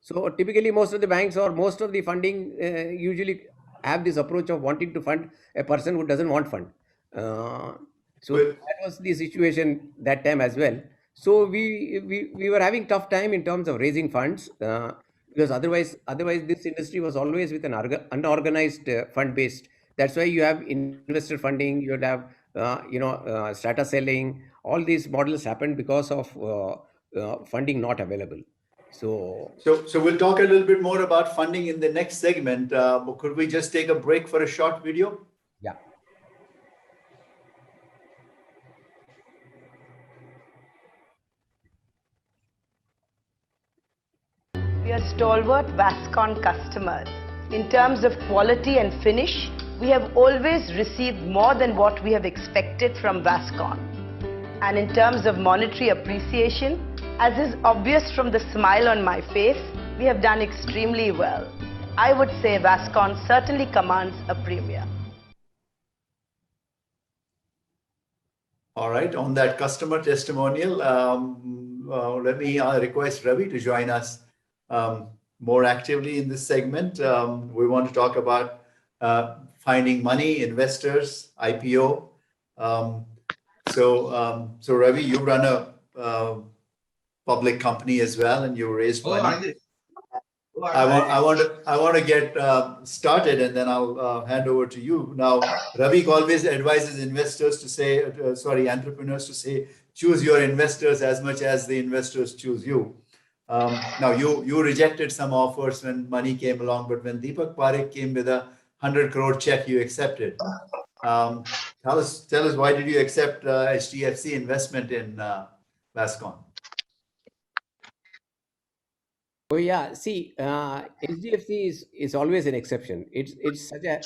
So typically, most of the banks or most of the funding usually have this approach of wanting to fund a person who doesn't want fund. Uh, so Well, that was the situation that time as well. So we were having tough time in terms of raising funds, because otherwise this industry was always with an unorganized fund based. That's why you have investor funding, you would have strata selling. All these models happened because of funding not available. So we'll talk a little bit more about funding in the next segment. But could we just take a break for a short video? yeah. We are stalwart Vascon customers. In terms of quality and finish, we have always received more than what we have expected from Vascon. And in terms of monetary appreciation, as is obvious from the smile on my face, we have done extremely well. I would say Vascon certainly commands a premium. All right, on that customer testimonial, let me request Ravi to join us more actively in this segment. We want to talk about finding money, investors, IPO. So Ravi, you run a public company as well, and you raised money. I want to get started, and then I'll hand over to you. Now, Ravi always advises investors to say, entrepreneurs to say, choose your investors as much as the investors choose you. Now, you rejected some offers when money came along, but when Deepak Parekh came with a 100 crore check, you accepted. Tell us why did you accept HDFC investment in Vascon? Oh yeah, see, HDFC is always an exception. It's such a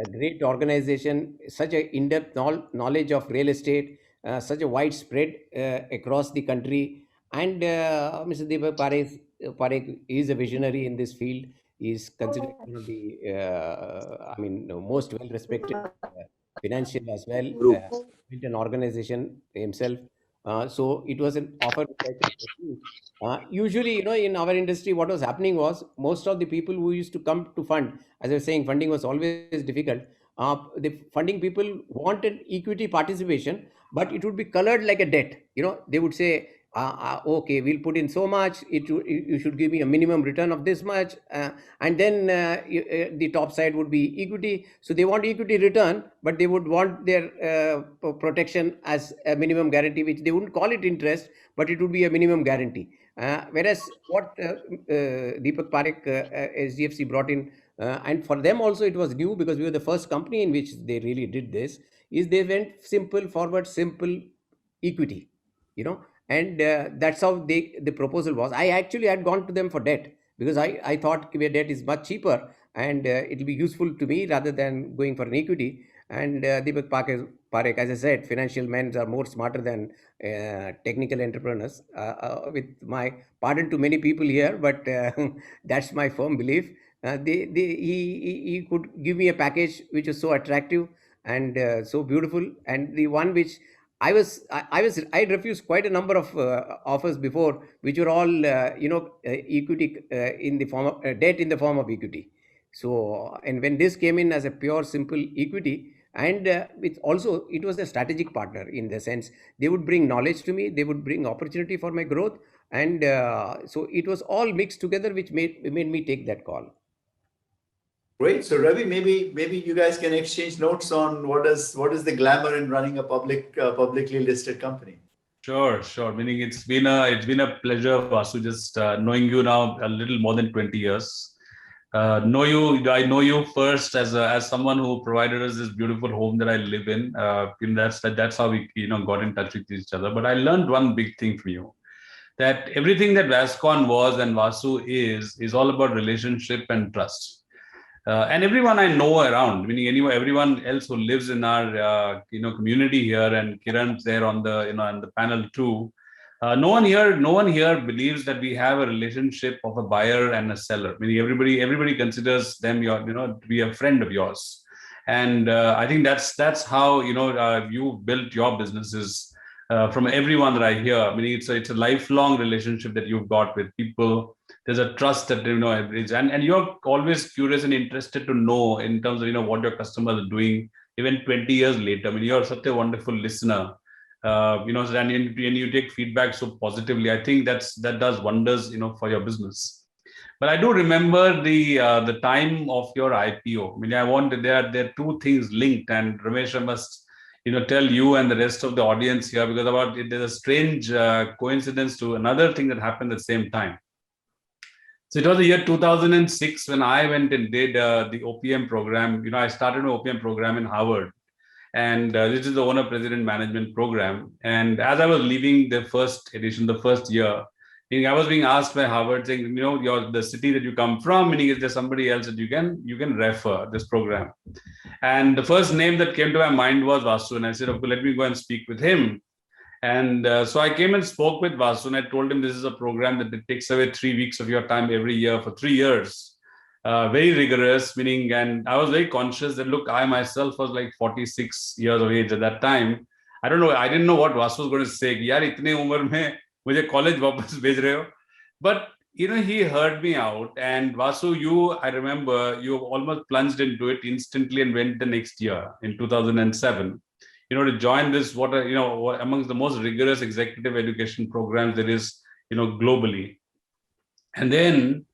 great organization, such a in-depth knowledge of real estate, such a widespread across the country. And Mr. Deepak Parekh is a visionary in this field. He's considered one of the, most well-respected financial as well. Built an organization himself. So it was an offer which I could refuse. Usually, in our industry, what was happening was most of the people who used to come to fund, as I was saying, funding was always difficult. The funding people wanted equity participation, but it would be colored like a debt. They would say, okay, we'll put in so much. You should give me a minimum return of this much, and then the top side would be equity. So they want equity return, but they would want their protection as a minimum guarantee, which they wouldn't call it interest, but it would be a minimum guarantee. Whereas what Deepak Parekh HDFC brought in, and for them also it was new because we were the first company in which they really did this, is they went simple forward, simple equity, and that's how the proposal was. I actually had gone to them for debt because I thought debt is much cheaper and it'll be useful to me rather than going for an equity. And Deepak Parekh, as I said, financial men are more smarter than technical entrepreneurs. With my pardon to many people here, but that's my firm belief. He could give me a package which was so attractive and so beautiful, and the one which I refused quite a number of offers before, which were all equity in the form of debt in the form of equity. So, and when this came in as a pure simple equity, and it was a strategic partner in the sense they would bring knowledge to me, they would bring opportunity for my growth, and so it was all mixed together, which made me take that call. Great. So Ravi, maybe you guys can exchange notes on what is the glamour in running a publicly listed company. Sure. Meaning it's been a pleasure, Vasu, just knowing you now a little more than 20 years. I know you first as someone who provided us this beautiful home that I live in. That's how we got in touch with each other. But I learned one big thing from you, that everything that Vascon was and Vasu is all about relationship and trust. And everyone I know around, meaning everyone else who lives in our community here, and Kiran's there on the panel too. No one here believes that we have a relationship of a buyer and a seller. Meaning everybody considers them to be a friend of yours, and I think that's how you built your businesses. From everyone that I hear, meaning it's a lifelong relationship that you've got with people. There's a trust that and you're always curious and interested to know in terms of what your customers are doing even 20 years later. I mean, you're such a wonderful listener, and you take feedback so positively. I think that does wonders for your business. But I do remember the time of your IPO. I mean, there are two things linked, and Ramesh, I must tell you and the rest of the audience here, because there's a strange coincidence to another thing that happened at the same time. So it was the year 2006 when I went and did the OPM program. I started my OPM program in Harvard, and this is the Owner President Management Program. And as I was leaving the first edition, the first year, I was being asked by Harvard, saying, the city that you come from, meaning is there somebody else that you can refer this program? And the first name that came to my mind was Vasu, and I said, okay, let me go and speak with him. And so I came and spoke with Vasu, and I told him this is a program that it takes away 3 weeks of your time every year for 3 years. Very rigorous, meaning, and I was very conscious that, look, I myself was like 46 years of age at that time. I didn't know what Vasu was going to say. Yaar, itne umar mein mujhe college wapas bhej rahe ho. But, he heard me out. And Vasu, I remember you almost plunged into it instantly and went the next year in 2007. To join this, amongst the most rigorous executive education programs there is, globally. And then,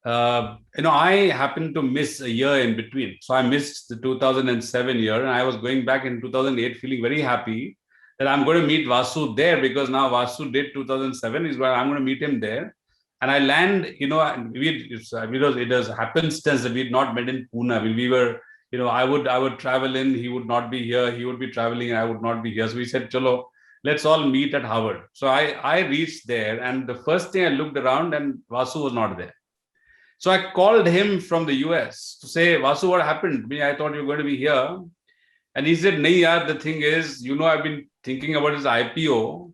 I happened to miss a year in between. So I missed the 2007 year, and I was going back in 2008 feeling very happy that I'm going to meet Vasu there, because now Vasu did 2007 is where I'm going to meet him there. And I land, it does happenstance that we had not met in Pune. We were, I would travel in, he would not be here, he would be traveling, and I would not be here. So we said, chalo, let's all meet at Harvard. So I reached there, and the first thing I looked around, and Vasu was not there. So I called him from the US to say, Vasu, what happened? I thought you were going to be here. And he said, nahi yaar, the thing is, I've been thinking about his IPO.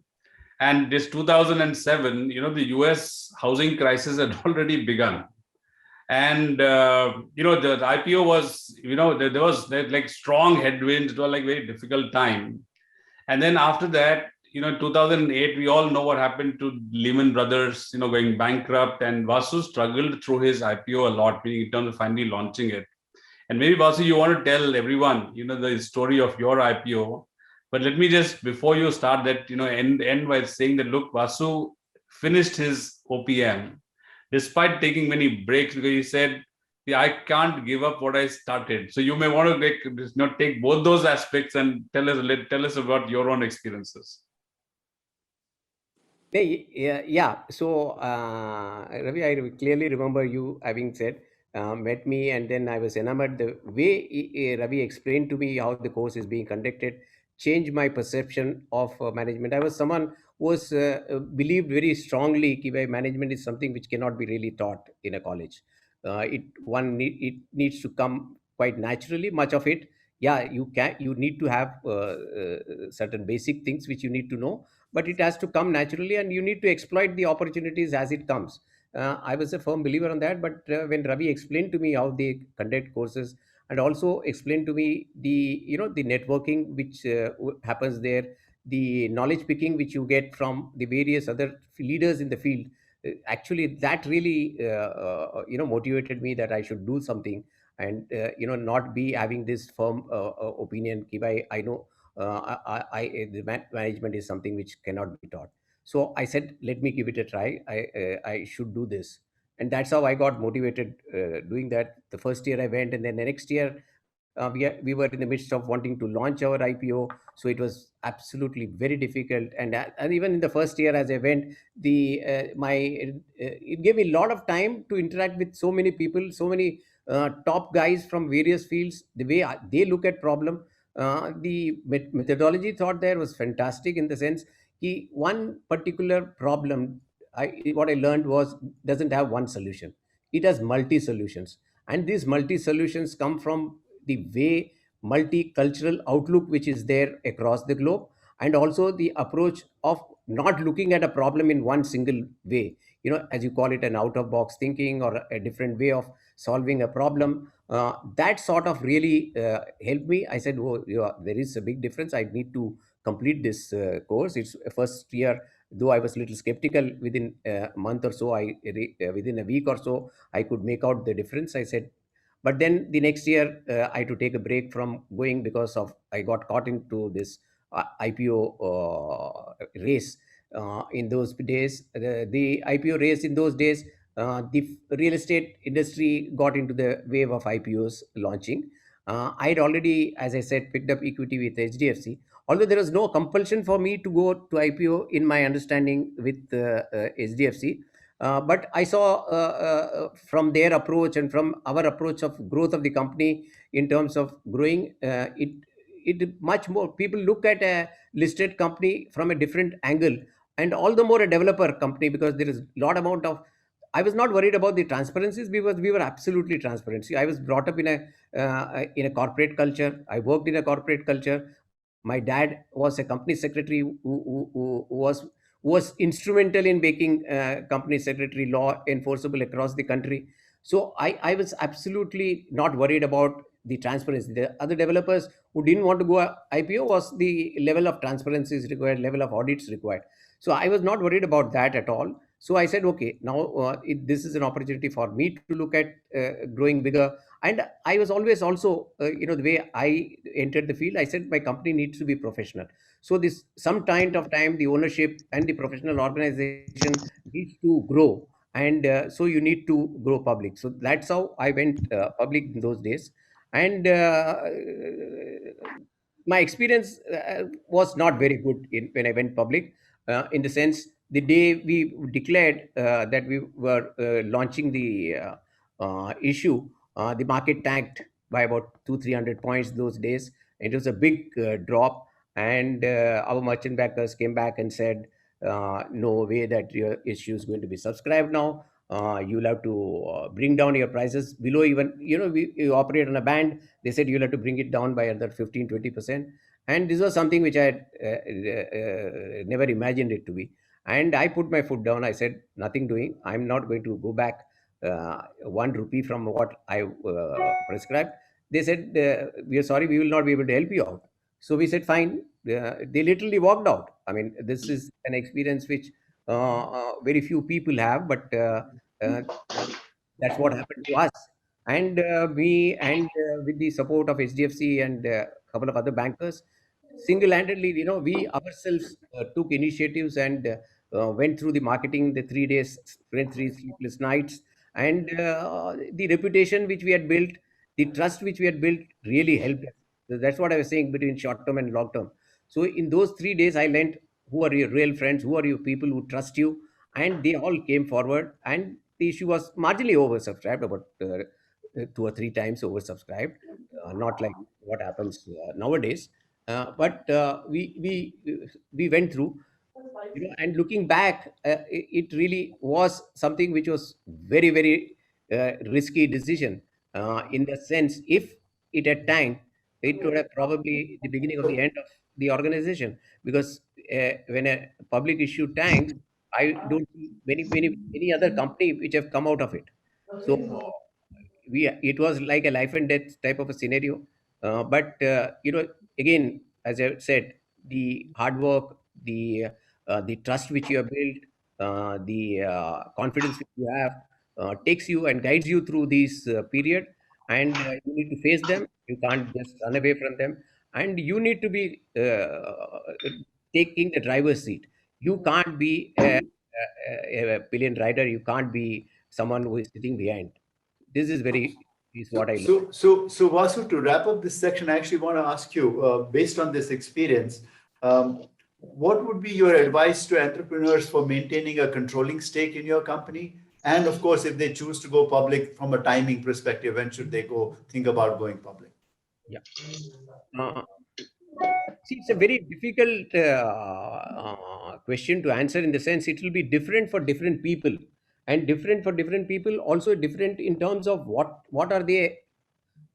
And this 2007, the US housing crisis had already begun. And, the IPO was, there was like strong headwinds. It was like very difficult time. And then after that, in 2008, we all know what happened to Lehman Brothers, going bankrupt. And Vasu struggled through his IPO a lot, meaning in terms of finally launching it. And maybe, Vasu, you want to tell everyone, the story of your IPO. But let me just, before you start that, end by saying that, look, Vasu finished his OPM despite taking many breaks, because he said, I can't give up what I started. So you may want to take both those aspects and tell us about your own experiences. Yeah. So, Ravi, I clearly remember you having said, met me, and then I was enamored. The way Ravi explained to me how the course is being conducted changed my perception of management. I was someone who was believed very strongly that management is something which cannot be really taught in a college. It needs to come quite naturally. Much of it, you need to have certain basic things which you need to know, but it has to come naturally, and you need to exploit the opportunities as it comes. I was a firm believer on that, but when Ravi explained to me how they conduct courses, and also explained to me the networking which happens there, the knowledge picking which you get from the various other leaders in the field, actually that really motivated me that I should do something, and not be having this firm opinion that I know the management is something which cannot be taught. So I said, let me give it a try. I should do this, and that's how I got motivated doing that. The first year I went, and then the next year we were in the midst of wanting to launch our IPO. So it was absolutely very difficult, and even in the first year as I went, it gave me a lot of time to interact with so many people, so many top guys from various fields. The way they look at problem, the methodology thought there was fantastic, in the sense one particular problem, what I learned was, doesn't have one solution. It has multi solutions, and these multi solutions come from the way multicultural outlook which is there across the globe, and also the approach of not looking at a problem in one single way, as you call it, an out of box thinking, or a different way of solving a problem. That sort of really helped me. I said, oh, there is a big difference. I need to complete this course. It's first year, though I was a little skeptical. Within a month or so, within a week or so, I could make out the difference. I said, but then the next year, I had to take a break from going, because I got caught into this IPO race in those days. The IPO race in those days, the real estate industry got into the wave of IPOs launching. I had already, as I said, picked up equity with HDFC. Although there was no compulsion for me to go to IPO in my understanding with HDFC, but I saw from their approach and from our approach of growth of the company in terms of growing, it much more people look at a listed company from a different angle, and all the more a developer company, because there is lot amount of. I was not worried about the transparencies because we were absolutely transparent. See, I was brought up in a corporate culture. I worked in a corporate culture. My dad was a company secretary who was instrumental in making company secretary law enforceable across the country. So I was absolutely not worried about the transparency. The other developers who didn't want to go IPO was the level of transparency is required, level of audits required. So I was not worried about that at all. So I said, okay, now this is an opportunity for me to look at growing bigger. And I was always also, the way I entered the field, I said my company needs to be professional. So this some kind of time, the ownership and the professional organization needs to grow, and so you need to grow public. So that's how I went public in those days. And my experience was not very good when I went public, in the sense the day we declared that we were launching the issue, the market tanked by about 200-300 points those days. It was a big drop, and our merchant bankers came back and said, "No way that your issue is going to be subscribed now. You'll have to bring down your prices below even, we operate on a band." They said you'll have to bring it down by another 15-20%. And this was something which I had never imagined it to be. And I put my foot down. I said, nothing doing. I'm not going to go back 1 rupee from what I prescribed. They said, we are sorry, we will not be able to help you out. So we said, fine. They literally walked out. I mean, this is an experience which very few people have, but uh, that's what happened to us. And with the support of HDFC and a couple of other bankers, single-handedly, we ourselves took initiatives and went through the marketing, the 3 days, spent 3 sleepless nights, and the reputation which we had built, the trust which we had built, really helped us. So that's what I was saying between short term and long term. So in those 3 days, I learned who are your real friends, who are your people who trust you, and they all came forward. And the issue was marginally oversubscribed, about 2 or 3 times oversubscribed, not like what happens nowadays. But we went through, and looking back, it really was something which was very, very risky decision, in the sense, if it had tanked, it would have probably the beginning of the end of the organization, because when a public issue tanks, I don't see many other company which have come out of it. So it was like a life and death type of a scenario. But again, as I said, the hard work, the trust which you have built, the confidence which you have, takes you and guides you through this period. And you need to face them. You can't just run away from them, and you need to be taking the driver's seat. You can't be a pillion rider. You can't be someone who is sitting behind. This is what I learned. So Vasu, to wrap up this section, I actually want to ask you, based on this experience, what would be your advice to entrepreneurs for maintaining a controlling stake in your company? And of course, if they choose to go public, from a timing perspective, when should they think about going public? Yeah. See, it's a very difficult question to answer, in the sense it will be different for different people, and different for different people, also different in terms of what are they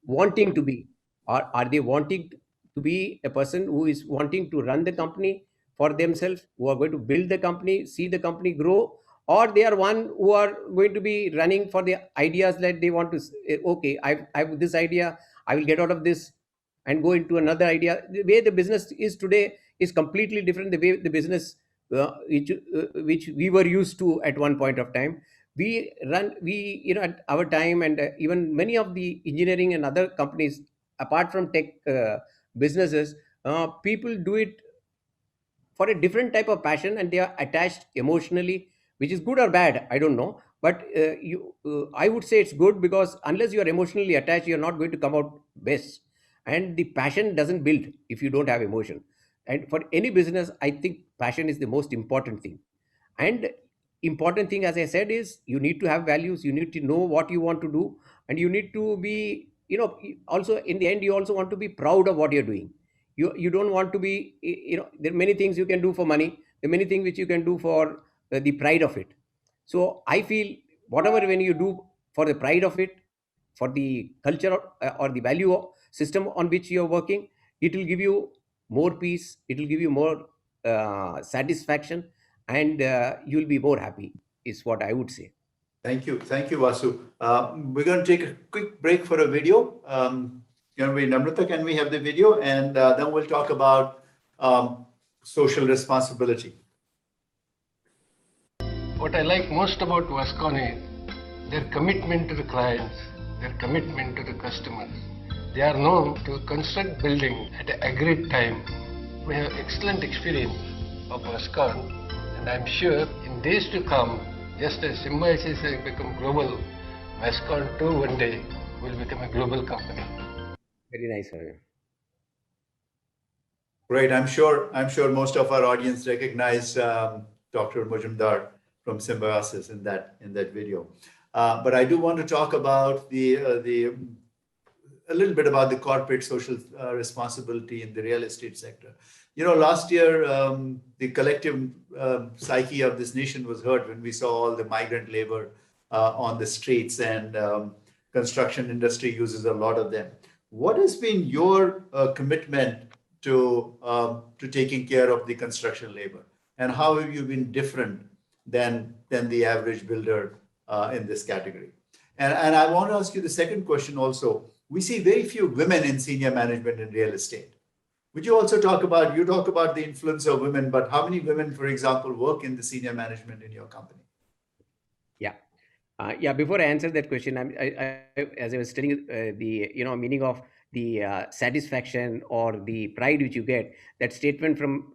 wanting to be. Are they wanting to be a person who is wanting to run the company for themselves, who are going to build the company, see the company grow, or they are one who are going to be running for the ideas that they want to okay, I've this idea, I will get out of this and go into another idea. The way the business is today is completely different. The way the business which we were used to at one point of time, at our time, and even many of the engineering and other companies, apart from tech businesses, people do it for a different type of passion, and they are attached emotionally, which is good or bad, I don't know. But I would say it's good because unless you are emotionally attached, you're not going to come out best. And the passion doesn't build if you don't have emotion. And for any business, I think passion is the most important thing. And important thing, as I said, is you need to have values. You need to know what you want to do, and you need to be, also in the end, you also want to be proud of what you're doing. You don't want to be, there are many things you can do for money. There are many things which you can do for the pride of it. So I feel whatever when you do for the pride of it, for the culture or the value system on which you're working, it will give you more peace. It will give you more satisfaction, and you'll be more happy. Is what I would say. Thank you, Vasu. We're going to take a quick break for a video. Namrata, can we have the video? And then we'll talk about social responsibility. What I like most about Vascon is their commitment to the clients, their commitment to the customers. They are known to construct building at an agreed time. We have excellent experience of Vascon, and I'm sure in days to come, just as Symbiosis has become global, Vascon too one day will become a global company. Very nice, sir. Great. I'm sure most of our audience recognize Dr. Majumdar from Symbiosis in that video. But I do want to talk about a little bit about the corporate social responsibility in the real estate sector. Last year, the collective psyche of this nation was hurt when we saw all the migrant labor on the streets, and construction industry uses a lot of them. What has been your commitment to taking care of the construction labor, and how have you been different than the average builder in this category? And I want to ask you the second question also. We see very few women in senior management in real estate. Would you also talk about the influence of women, but how many women, for example, work in the senior management in your company? Yeah. Before I answer that question, as I was telling the meaning of the satisfaction or the pride which you get, that statement from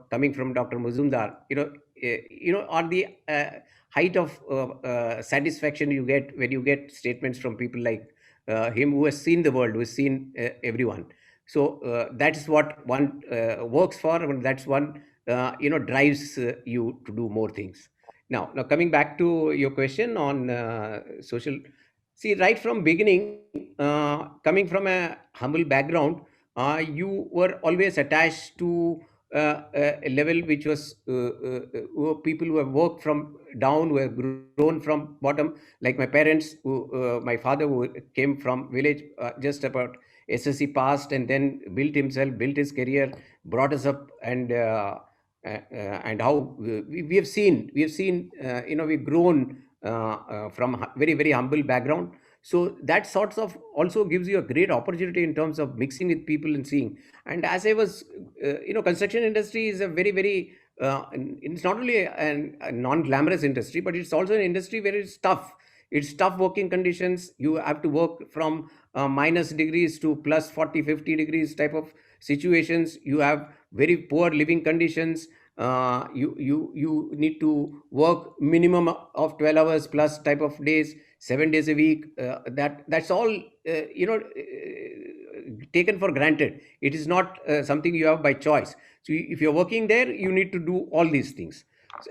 coming from Dr. Majumdar, on the height of satisfaction you get when you get statements from people like him, who has seen the world, who has seen everyone. So that's what one works for, and that's one drives you to do more things. Now coming back to your question on social. See, right from beginning, coming from a humble background, you were always attached to a level which was people who have worked from down, who have grown from bottom, like my parents, my father, who came from village, just about SSC passed, and then built his career, brought us up, and how we have seen, we've grown from very, very humble background. So that sorts of also gives you a great opportunity in terms of mixing with people and seeing. And as I was, construction industry is a very, very, it's not only a non-glamorous industry, but it's also an industry where it's tough. It's tough working conditions. You have to work from minus degrees to plus 40, 50 degrees type of situations. You have very poor living conditions. You need to work minimum of 12 hours plus type of days, 7 days a week. That's all taken for granted. It is not something you have by choice. So if you're working there, you need to do all these things,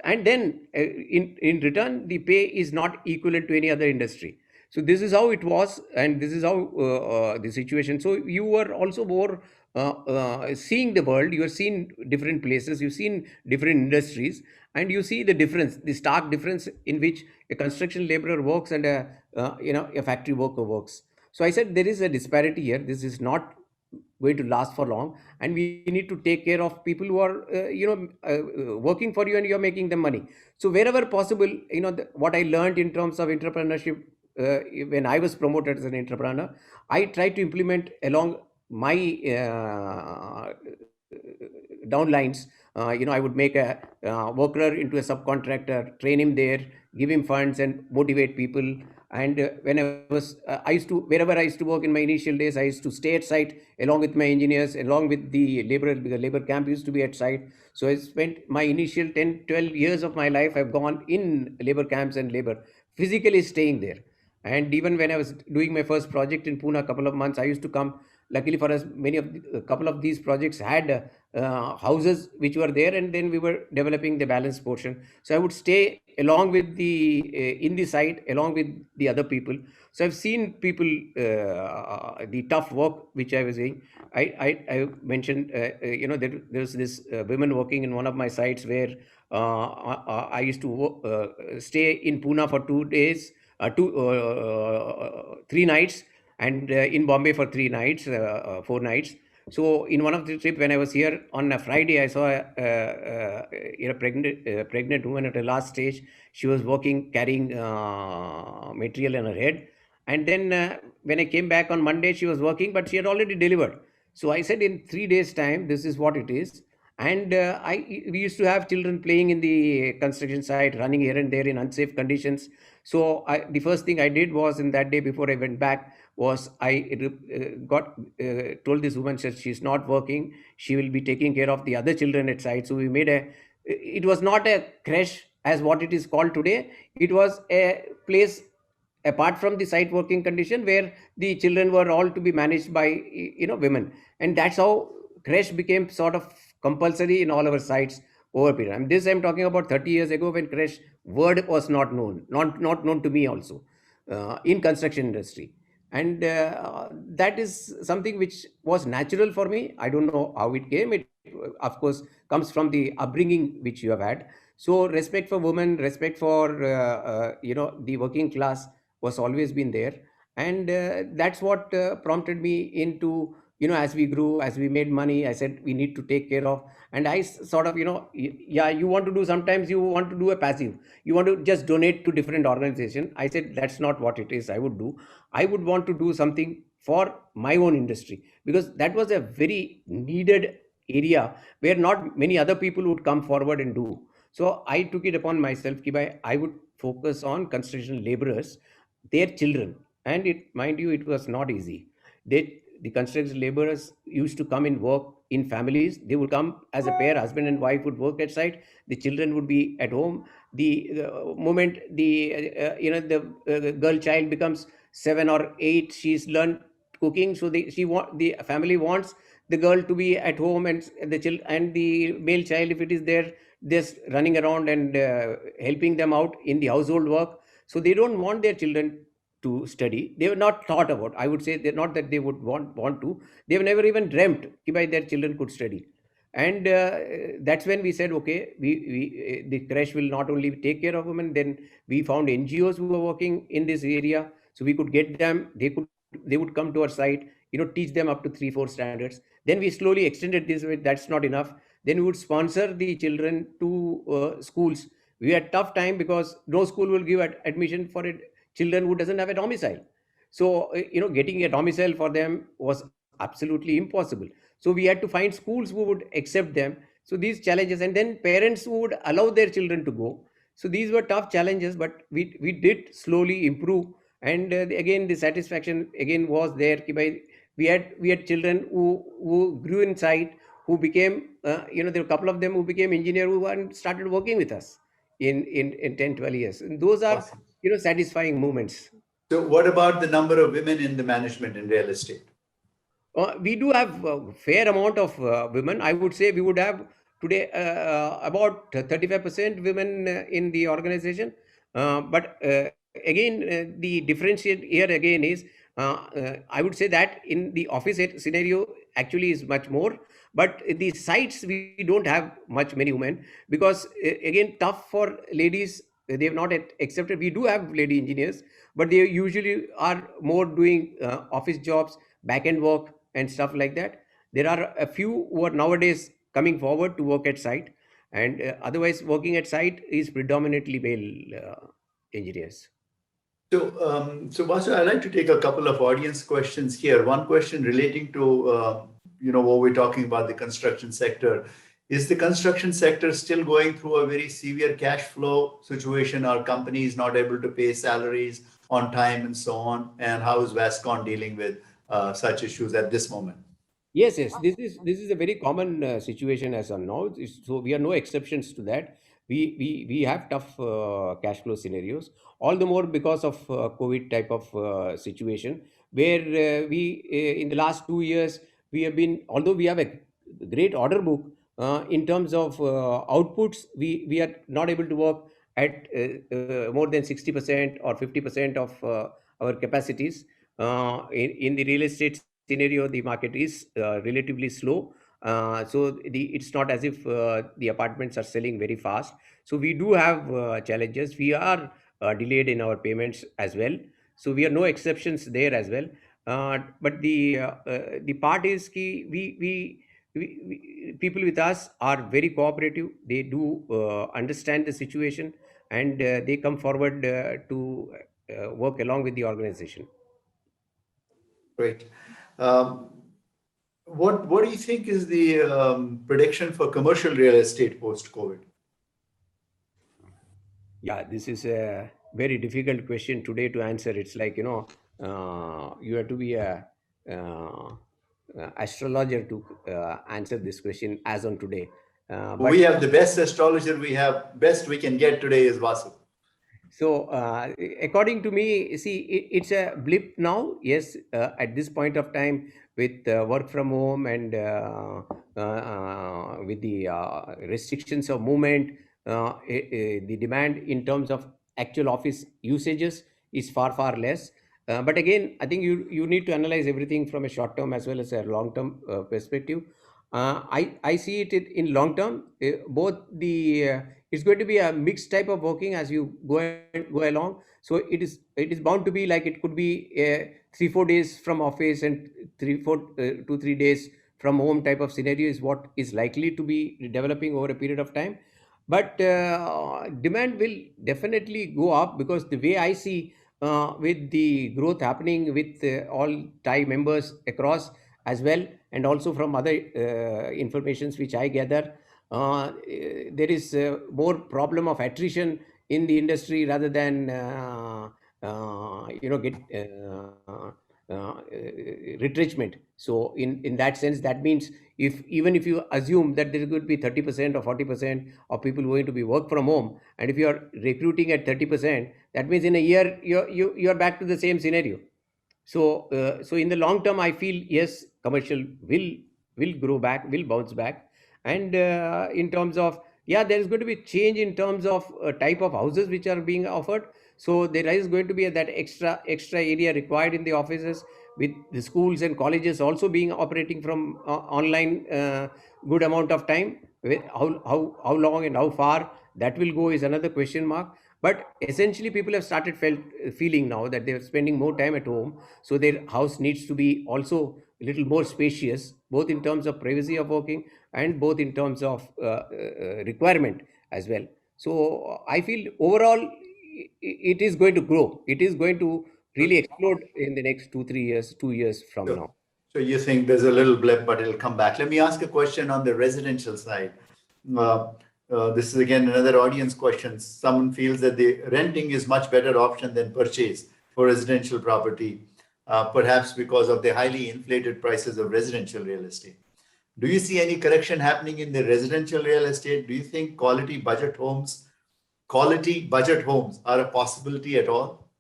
and then in return, the pay is not equivalent to any other industry. So this is how it was, and this is how the situation. So you were also more seeing the world. You have seen different places, you've seen different industries, and you see the difference, the stark difference in which a construction laborer works and a factory worker works. So I said there is a disparity here. This is not going to last for long, and we need to take care of people who are working for you, and you're making them money. So wherever possible, what I learned in terms of entrepreneurship, when I was promoted as an entrepreneur, I tried to implement along my downlines. I would make a worker into a subcontractor, train him there, give him funds, and motivate people. And when I used to, wherever I used to work in my initial days, I used to stay at site along with my engineers, along with the labor. The labor camp used to be at site. So I spent my initial 10, 12 years of my life, I've gone in labor camps and labor physically staying there. And even when I was doing my first project in Pune a couple of months, I used to come. Luckily for us, a couple of these projects had houses which were there, and then we were developing the balance portion. So I would stay along with in the site along with the other people. So I've seen people the tough work which I was doing. I mentioned there's this women working in one of my sites where I used to stay in Pune for 2 days, 3 nights, and in Bombay for 3 nights, 4 nights. So in one of the trip when I was here on a Friday, I saw a pregnant woman at the last stage. She was working, carrying material in her head. And then when I came back on Monday, she was working, but she had already delivered. So I said, in 3 days' time, this is what it is. And we used to have children playing in the construction site, running here and there in unsafe conditions. So the first thing I did was, in that day before I went back, was I told this woman that she's not working. She will be taking care of the other children at site. So we made it was not a creche as what it is called today. It was a place apart from the site working condition where the children were all to be managed by women. And that's how creche became sort of compulsory in all our sites over period. And this I'm talking about 30 years ago, when creche word was not known, not known to me also in construction industry. And that is something which was natural for me. I don't know how it came. It, of course, comes from the upbringing which you have had. So respect for women, respect for the working class was always been there. And that's what prompted me into, as we grew, as we made money, I said we need to take care of. And I sort of, yeah, you want to do, sometimes you want to do a passive, you want to just donate to different organization. I said that's not what it is I would do. I would want to do something for my own industry, because that was a very needed area where not many other people would come forward and do. So I took it upon myself that I would focus on construction laborers, their children. And mind you, it was not easy. The construction laborers used to come and work in families. They would come as a pair, husband and wife would work at site. The children would be at home. The moment the girl child becomes 7 or 8, she's learned cooking. So the family wants the girl to be at home, and the male child, if it is there, just running around and helping them out in the household work. So they don't want their children to study. They were not thought about. I would say they're not that they would want to. They've never even dreamt that their children could study. And that's when we said, okay, the creche will not only take care of women. Then we found NGOs who were working in this area, so we could get them. They would come to our site, teach them up to 3-4 standards. Then we slowly extended this. That's not enough. Then we would sponsor the children to schools. We had tough time because no school will give admission for children who doesn't have a domicile. So getting a domicile for them was absolutely impossible. So we had to find schools who would accept them. So these challenges, and then parents who would allow their children to go. So these were tough challenges, but we did slowly improve. And again, the satisfaction again was there. We had children who grew inside, who became there were a couple of them who became engineers who started working with us in 10-12 years. And those are Awesome. Satisfying moments. So what about the number of women in the management in real estate? We do have a fair amount of women. I would say we would have today about 35% women in the organization. But again, the differentiate here again is, I would say that in the office scenario actually is much more. But the sites, we don't have many women, because again, tough for ladies. They have not accepted. We do have lady engineers, but they usually are more doing office jobs, back-end work, and stuff like that. There are a few who are nowadays coming forward to work at site, and otherwise working at site is predominantly male engineers. So, Vasu, I'd like to take a couple of audience questions here. One question relating to, what we're talking about, the construction sector. Is the construction sector still going through a very severe cash flow situation? Are companies not able to pay salaries on time and so on? And how is Vascon dealing with such issues at this moment? Yes. This is a very common situation as of now. So we are no exceptions to that. we have tough cash flow scenarios, all the more because of COVID type of situation, where in the last 2 years we have been, although we have a great order book, in terms of outputs, we are not able to work at more than 60% or 50% of our capacities. In the real estate scenario, the market is relatively slow. It's not as if the apartments are selling very fast. So we do have challenges. We are delayed in our payments as well. So we are no exceptions there as well. But the part is ki people with us are very cooperative. They do understand the situation, and they come forward to work along with the organization. Great. What do you think is the prediction for commercial real estate post-COVID? Yeah, this is a very difficult question today to answer. It's like, you have to be a astrologer to answer this question as on today. But We have the best astrologer best we can get today is Vasu. so, according to me, see, it's a blip now. Yes, at this point of time, with work from home and with the restrictions of movement, the demand in terms of actual office usages is far less. But again, I think you need to analyze everything from a short term as well as a long term perspective. I see it in long term. Both the it's going to be a mixed type of working as you go along. So it is bound to be like, it could be 3-4 days from office and 2-3 days from home type of scenario is what is likely to be developing over a period of time. But demand will definitely go up, because the way I see with the growth happening with all TIE members across as well, and also from other informations which I gather, there is more problem of attrition in the industry rather than retrenchment. So in that sense, that means even if you assume that there could be 30% or 40% of people going to be work from home, and if you are recruiting at 30%, that means in a year you are back to the same scenario. So in the long term, I feel yes, commercial will grow back, will bounce back. And in terms of, yeah, there is going to be change in terms of type of houses which are being offered. So there is going to be that extra area required in the offices, with the schools and colleges also being operating from online good amount of time. How long and how far that will go is another question mark. But essentially, people have started feeling now that they're spending more time at home. So their house needs to be also a little more spacious, both in terms of privacy of working and both in terms of requirement as well. So I feel overall it is going to grow. It is going to really explode in the next 2 years from now. So you think there's a little blip, but it'll come back. Let me ask a question on the residential side. This is again another audience question. Someone feels that the renting is much better option than purchase for residential property, perhaps because of the highly inflated prices of residential real estate. Do you see any correction happening in the residential real estate? Do you think quality budget homes are a possibility at all?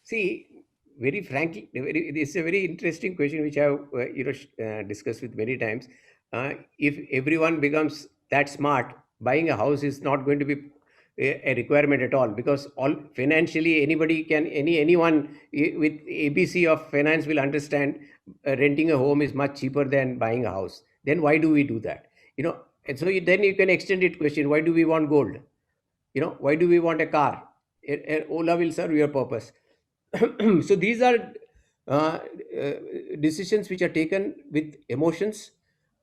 See, very frankly, this is a very interesting question which I have discussed with many times. If everyone becomes that smart, buying a house is not going to be a requirement at all, because financially anyone with ABC of finance will understand renting a home is much cheaper than buying a house. Then why do we do that? And so then you can extend it question, why do we want gold? Why do we want a car? Ola will serve your purpose. So these are decisions which are taken with emotions,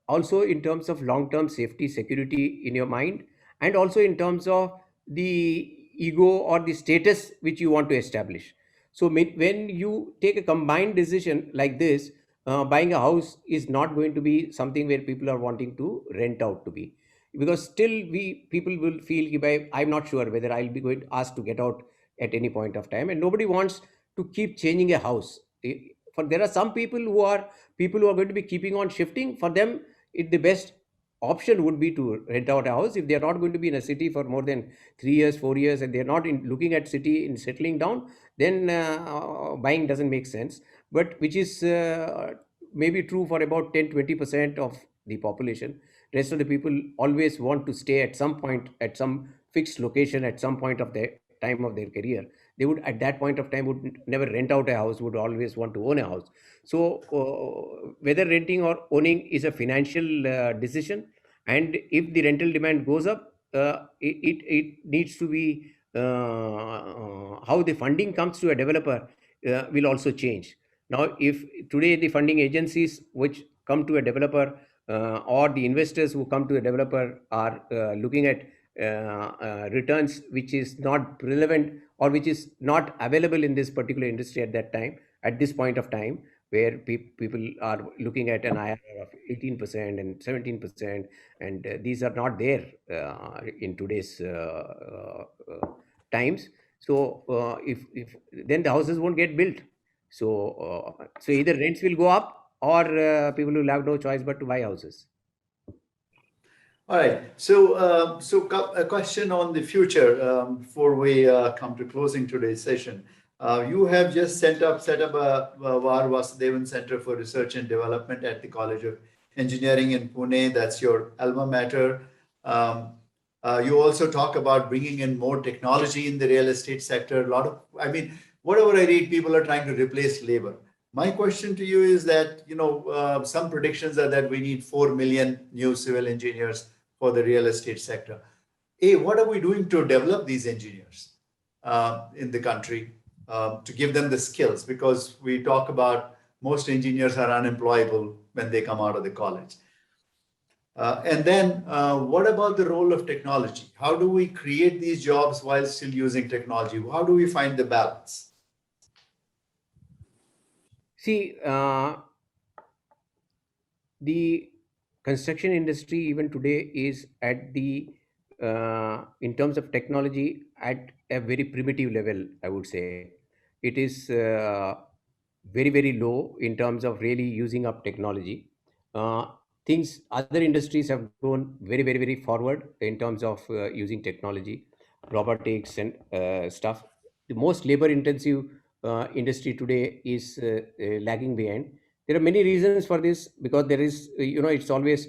also in terms of long-term safety, security in your mind, and also in terms of the ego or the status which you want to establish. So when you take a combined decision like this, buying a house is not going to be something where people are wanting to rent out to be, because still people will feel, I'm not sure whether I'll be going asked to get out at any point of time, and nobody wants to keep changing a house. For there are some people who are going to be keeping on shifting. For them, the best option would be to rent out a house. If they are not going to be in a city for more than 3 years, 4 years, and they're not looking at city in settling down, then buying doesn't make sense. But which is maybe true for about 10-20% of the population. Rest of the people always want to stay at some point, at some fixed location, at some point of their time of their career. They would, at that point of time, would never rent out a house, would always want to own a house. So whether renting or owning is a financial decision, and if the rental demand goes up, it needs to be how the funding comes to a developer will also change. Now, if today the funding agencies which come to a developer or the investors who come to a developer are looking at returns which is not relevant or which is not available in this particular industry at that time, at this point of time, where people are looking at an IRR of 18% and 17%, and these are not there in today's times. So if then the houses won't get built. So so either rents will go up or people will have no choice but to buy houses. All right. So, a question on the future before we come to closing today's session. You have just set up a Var Vasudevan Center for Research and Development at the College of Engineering in Pune. That's your alma mater. You also talk about bringing in more technology in the real estate sector. Whatever I read, people are trying to replace labor. My question to you is that, some predictions are that we need 4 million new civil engineers for the real estate sector. What are we doing to develop these engineers in the country to give them the skills? Because we talk about most engineers are unemployable when they come out of the college. And then what about the role of technology? How do we create these jobs while still using technology? How do we find the balance? See, the construction industry even today is at the, in terms of technology, at a very primitive level, I would say. It is very, very low in terms of really using up technology. Other industries have grown very, very, very forward in terms of using technology, robotics and stuff. The most labor intensive industry today is lagging behind. There are many reasons for this, because there is, it's always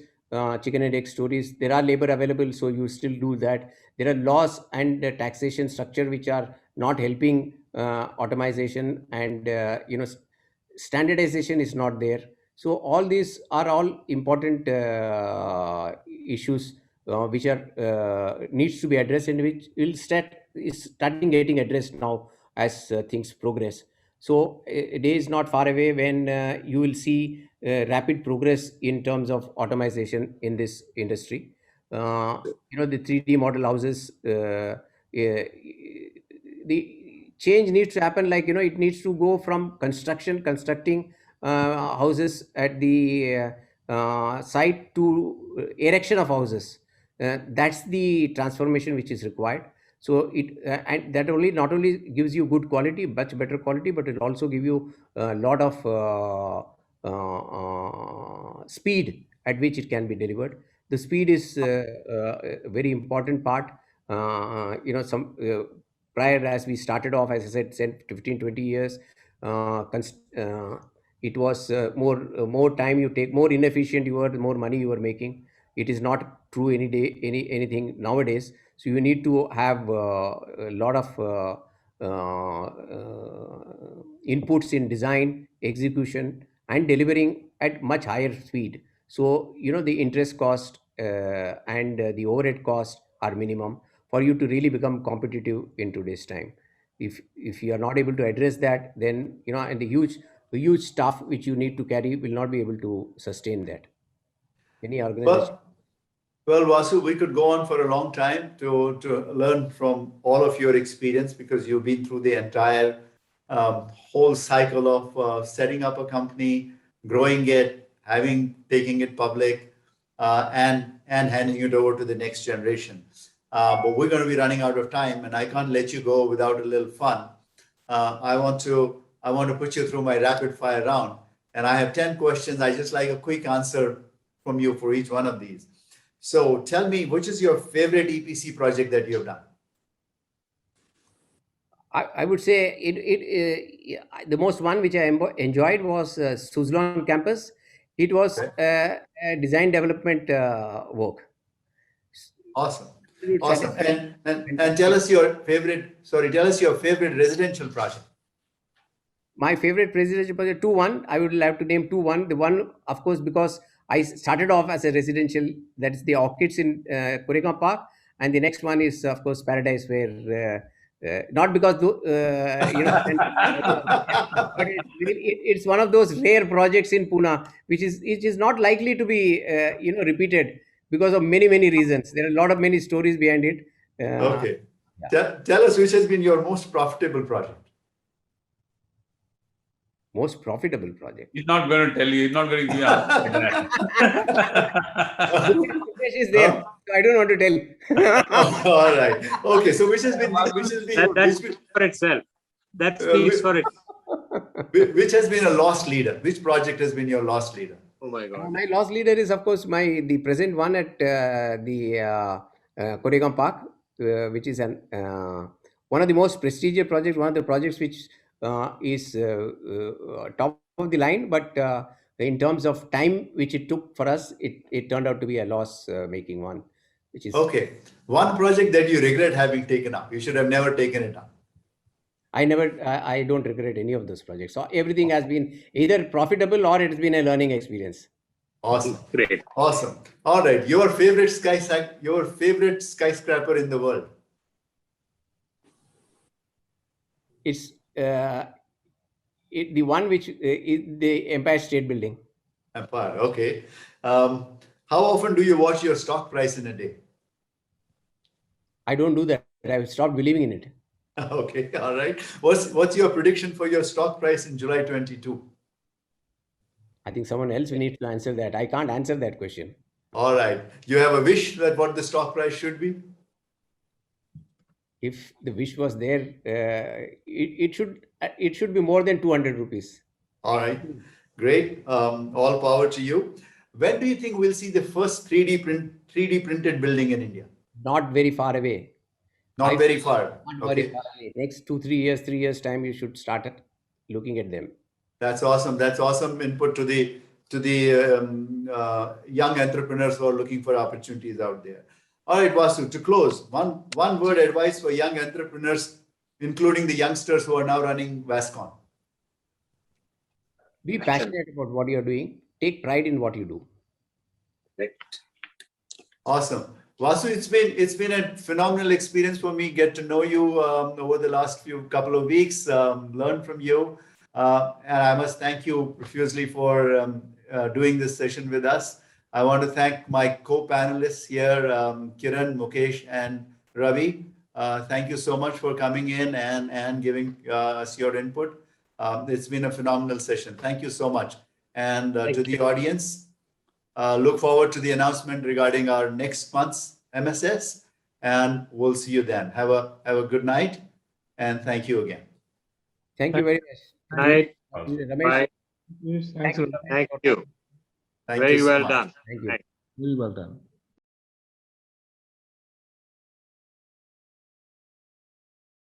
chicken and egg stories. There are labor available, so you still do that. There are laws and taxation structure which are not helping automation, and standardization is not there. So all these are all important issues which are needs to be addressed, and which is starting getting addressed now as things progress. So a day is not far away when you will see rapid progress in terms of automation in this industry. The 3D model houses, the change needs to happen. It needs to go from constructing houses at the site to erection of houses. That's the transformation which is required. So and that not only gives you good quality, much better quality, but it also give you a lot of speed at which it can be delivered. The speed is a very important part. Prior, as we started off, as I said, 15-20 years, it was more time you take, more inefficient you were, the more money you were making. It is not true anything nowadays. So you need to have a lot of inputs in design, execution, and delivering at much higher speed. So the interest cost and the overhead cost are minimum for you to really become competitive in today's time. If you are not able to address that, then and the huge staff which you need to carry will not be able to sustain that. Any organization. Well, Vasu, we could go on for a long time to learn from all of your experience, because you've been through the entire whole cycle of setting up a company, growing it, taking it public, and handing it over to the next generation. But we're going to be running out of time, and I can't let you go without a little fun. I want to put you through my rapid fire round, and I have 10 questions. I just like a quick answer from you for each one of these. So tell me, which is your favorite EPC project that you have done? I would say the most one which I enjoyed was Suzlon campus. It was Okay. a design development work. Awesome. Absolute Awesome. satisfaction. And tell us your favorite, tell us your favorite residential project. My favorite residential project, 2-1. I would like to name 2-1. The one, of course, because I started off as a residential, that is the Orchids in Koregaon Park. And the next one is, of course, Paradise, where not because, but it's one of those rare projects in Pune, which is not likely to be, repeated because of many, many reasons. There are a lot of many stories behind it. Okay. Tell us which has been your most profitable project. Most profitable project. He's not going to tell you. He's not going to give you an answer. Suresh is there, so I don't want to tell. All right. Okay. So which has been That speaks for itself. That speaks for it. which has been a lost leader? Which project has been your lost leader? Oh my God. My lost leader is, of course, the present one at the Koregaon Park, which is one of the most prestigious projects, one of the projects which is top of the line, but in terms of time which it took for us, it turned out to be a loss-making one, which is Okay. One project that you regret having taken up. You should have never taken it up. I don't regret any of those projects. So everything has been either profitable or it has been a learning experience. Awesome. Great. Awesome. All right. Your favorite skyscraper in the world? It's the one which is the Empire State Building. Empire. Okay. How often do you watch your stock price in a day? I don't do that. I've stopped believing in it. Okay. All right. What's your prediction for your stock price in July 22? I think someone else will need to answer that. I can't answer that question. All right. You have a wish that what the stock price should be? If the wish was there, it should be more than 200 rupees. All right. Great. All power to you. When do you think we'll see the first 3D printed building in India? Not very far away. Not very far. Not very far away. Next 2-3 years time, you should start looking at them. That's awesome. That's awesome input to the young entrepreneurs who are looking for opportunities out there. All right, Vasu, to close, one word advice for young entrepreneurs, including the youngsters who are now running Vascon. Be passionate about what you're doing. Take pride in what you do. Right. Awesome. Vasu, it's been a phenomenal experience for me. Get to know you over the last couple of weeks, learn from you. And I must thank you profusely for doing this session with us. I want to thank my co-panelists here, Kiran, Mukesh, and Ravi. Thank you so much for coming in and giving us your input. It's been a phenomenal session. Thank you so much. And to the audience, look forward to the announcement regarding our next month's MSS, and we'll see you then. Have a good night, and thank you again. Thank you very much. Right. Ramesh, Bye. Thanks a lot. Thank you. Thank Very you so well much. done. Thank you. Very well done.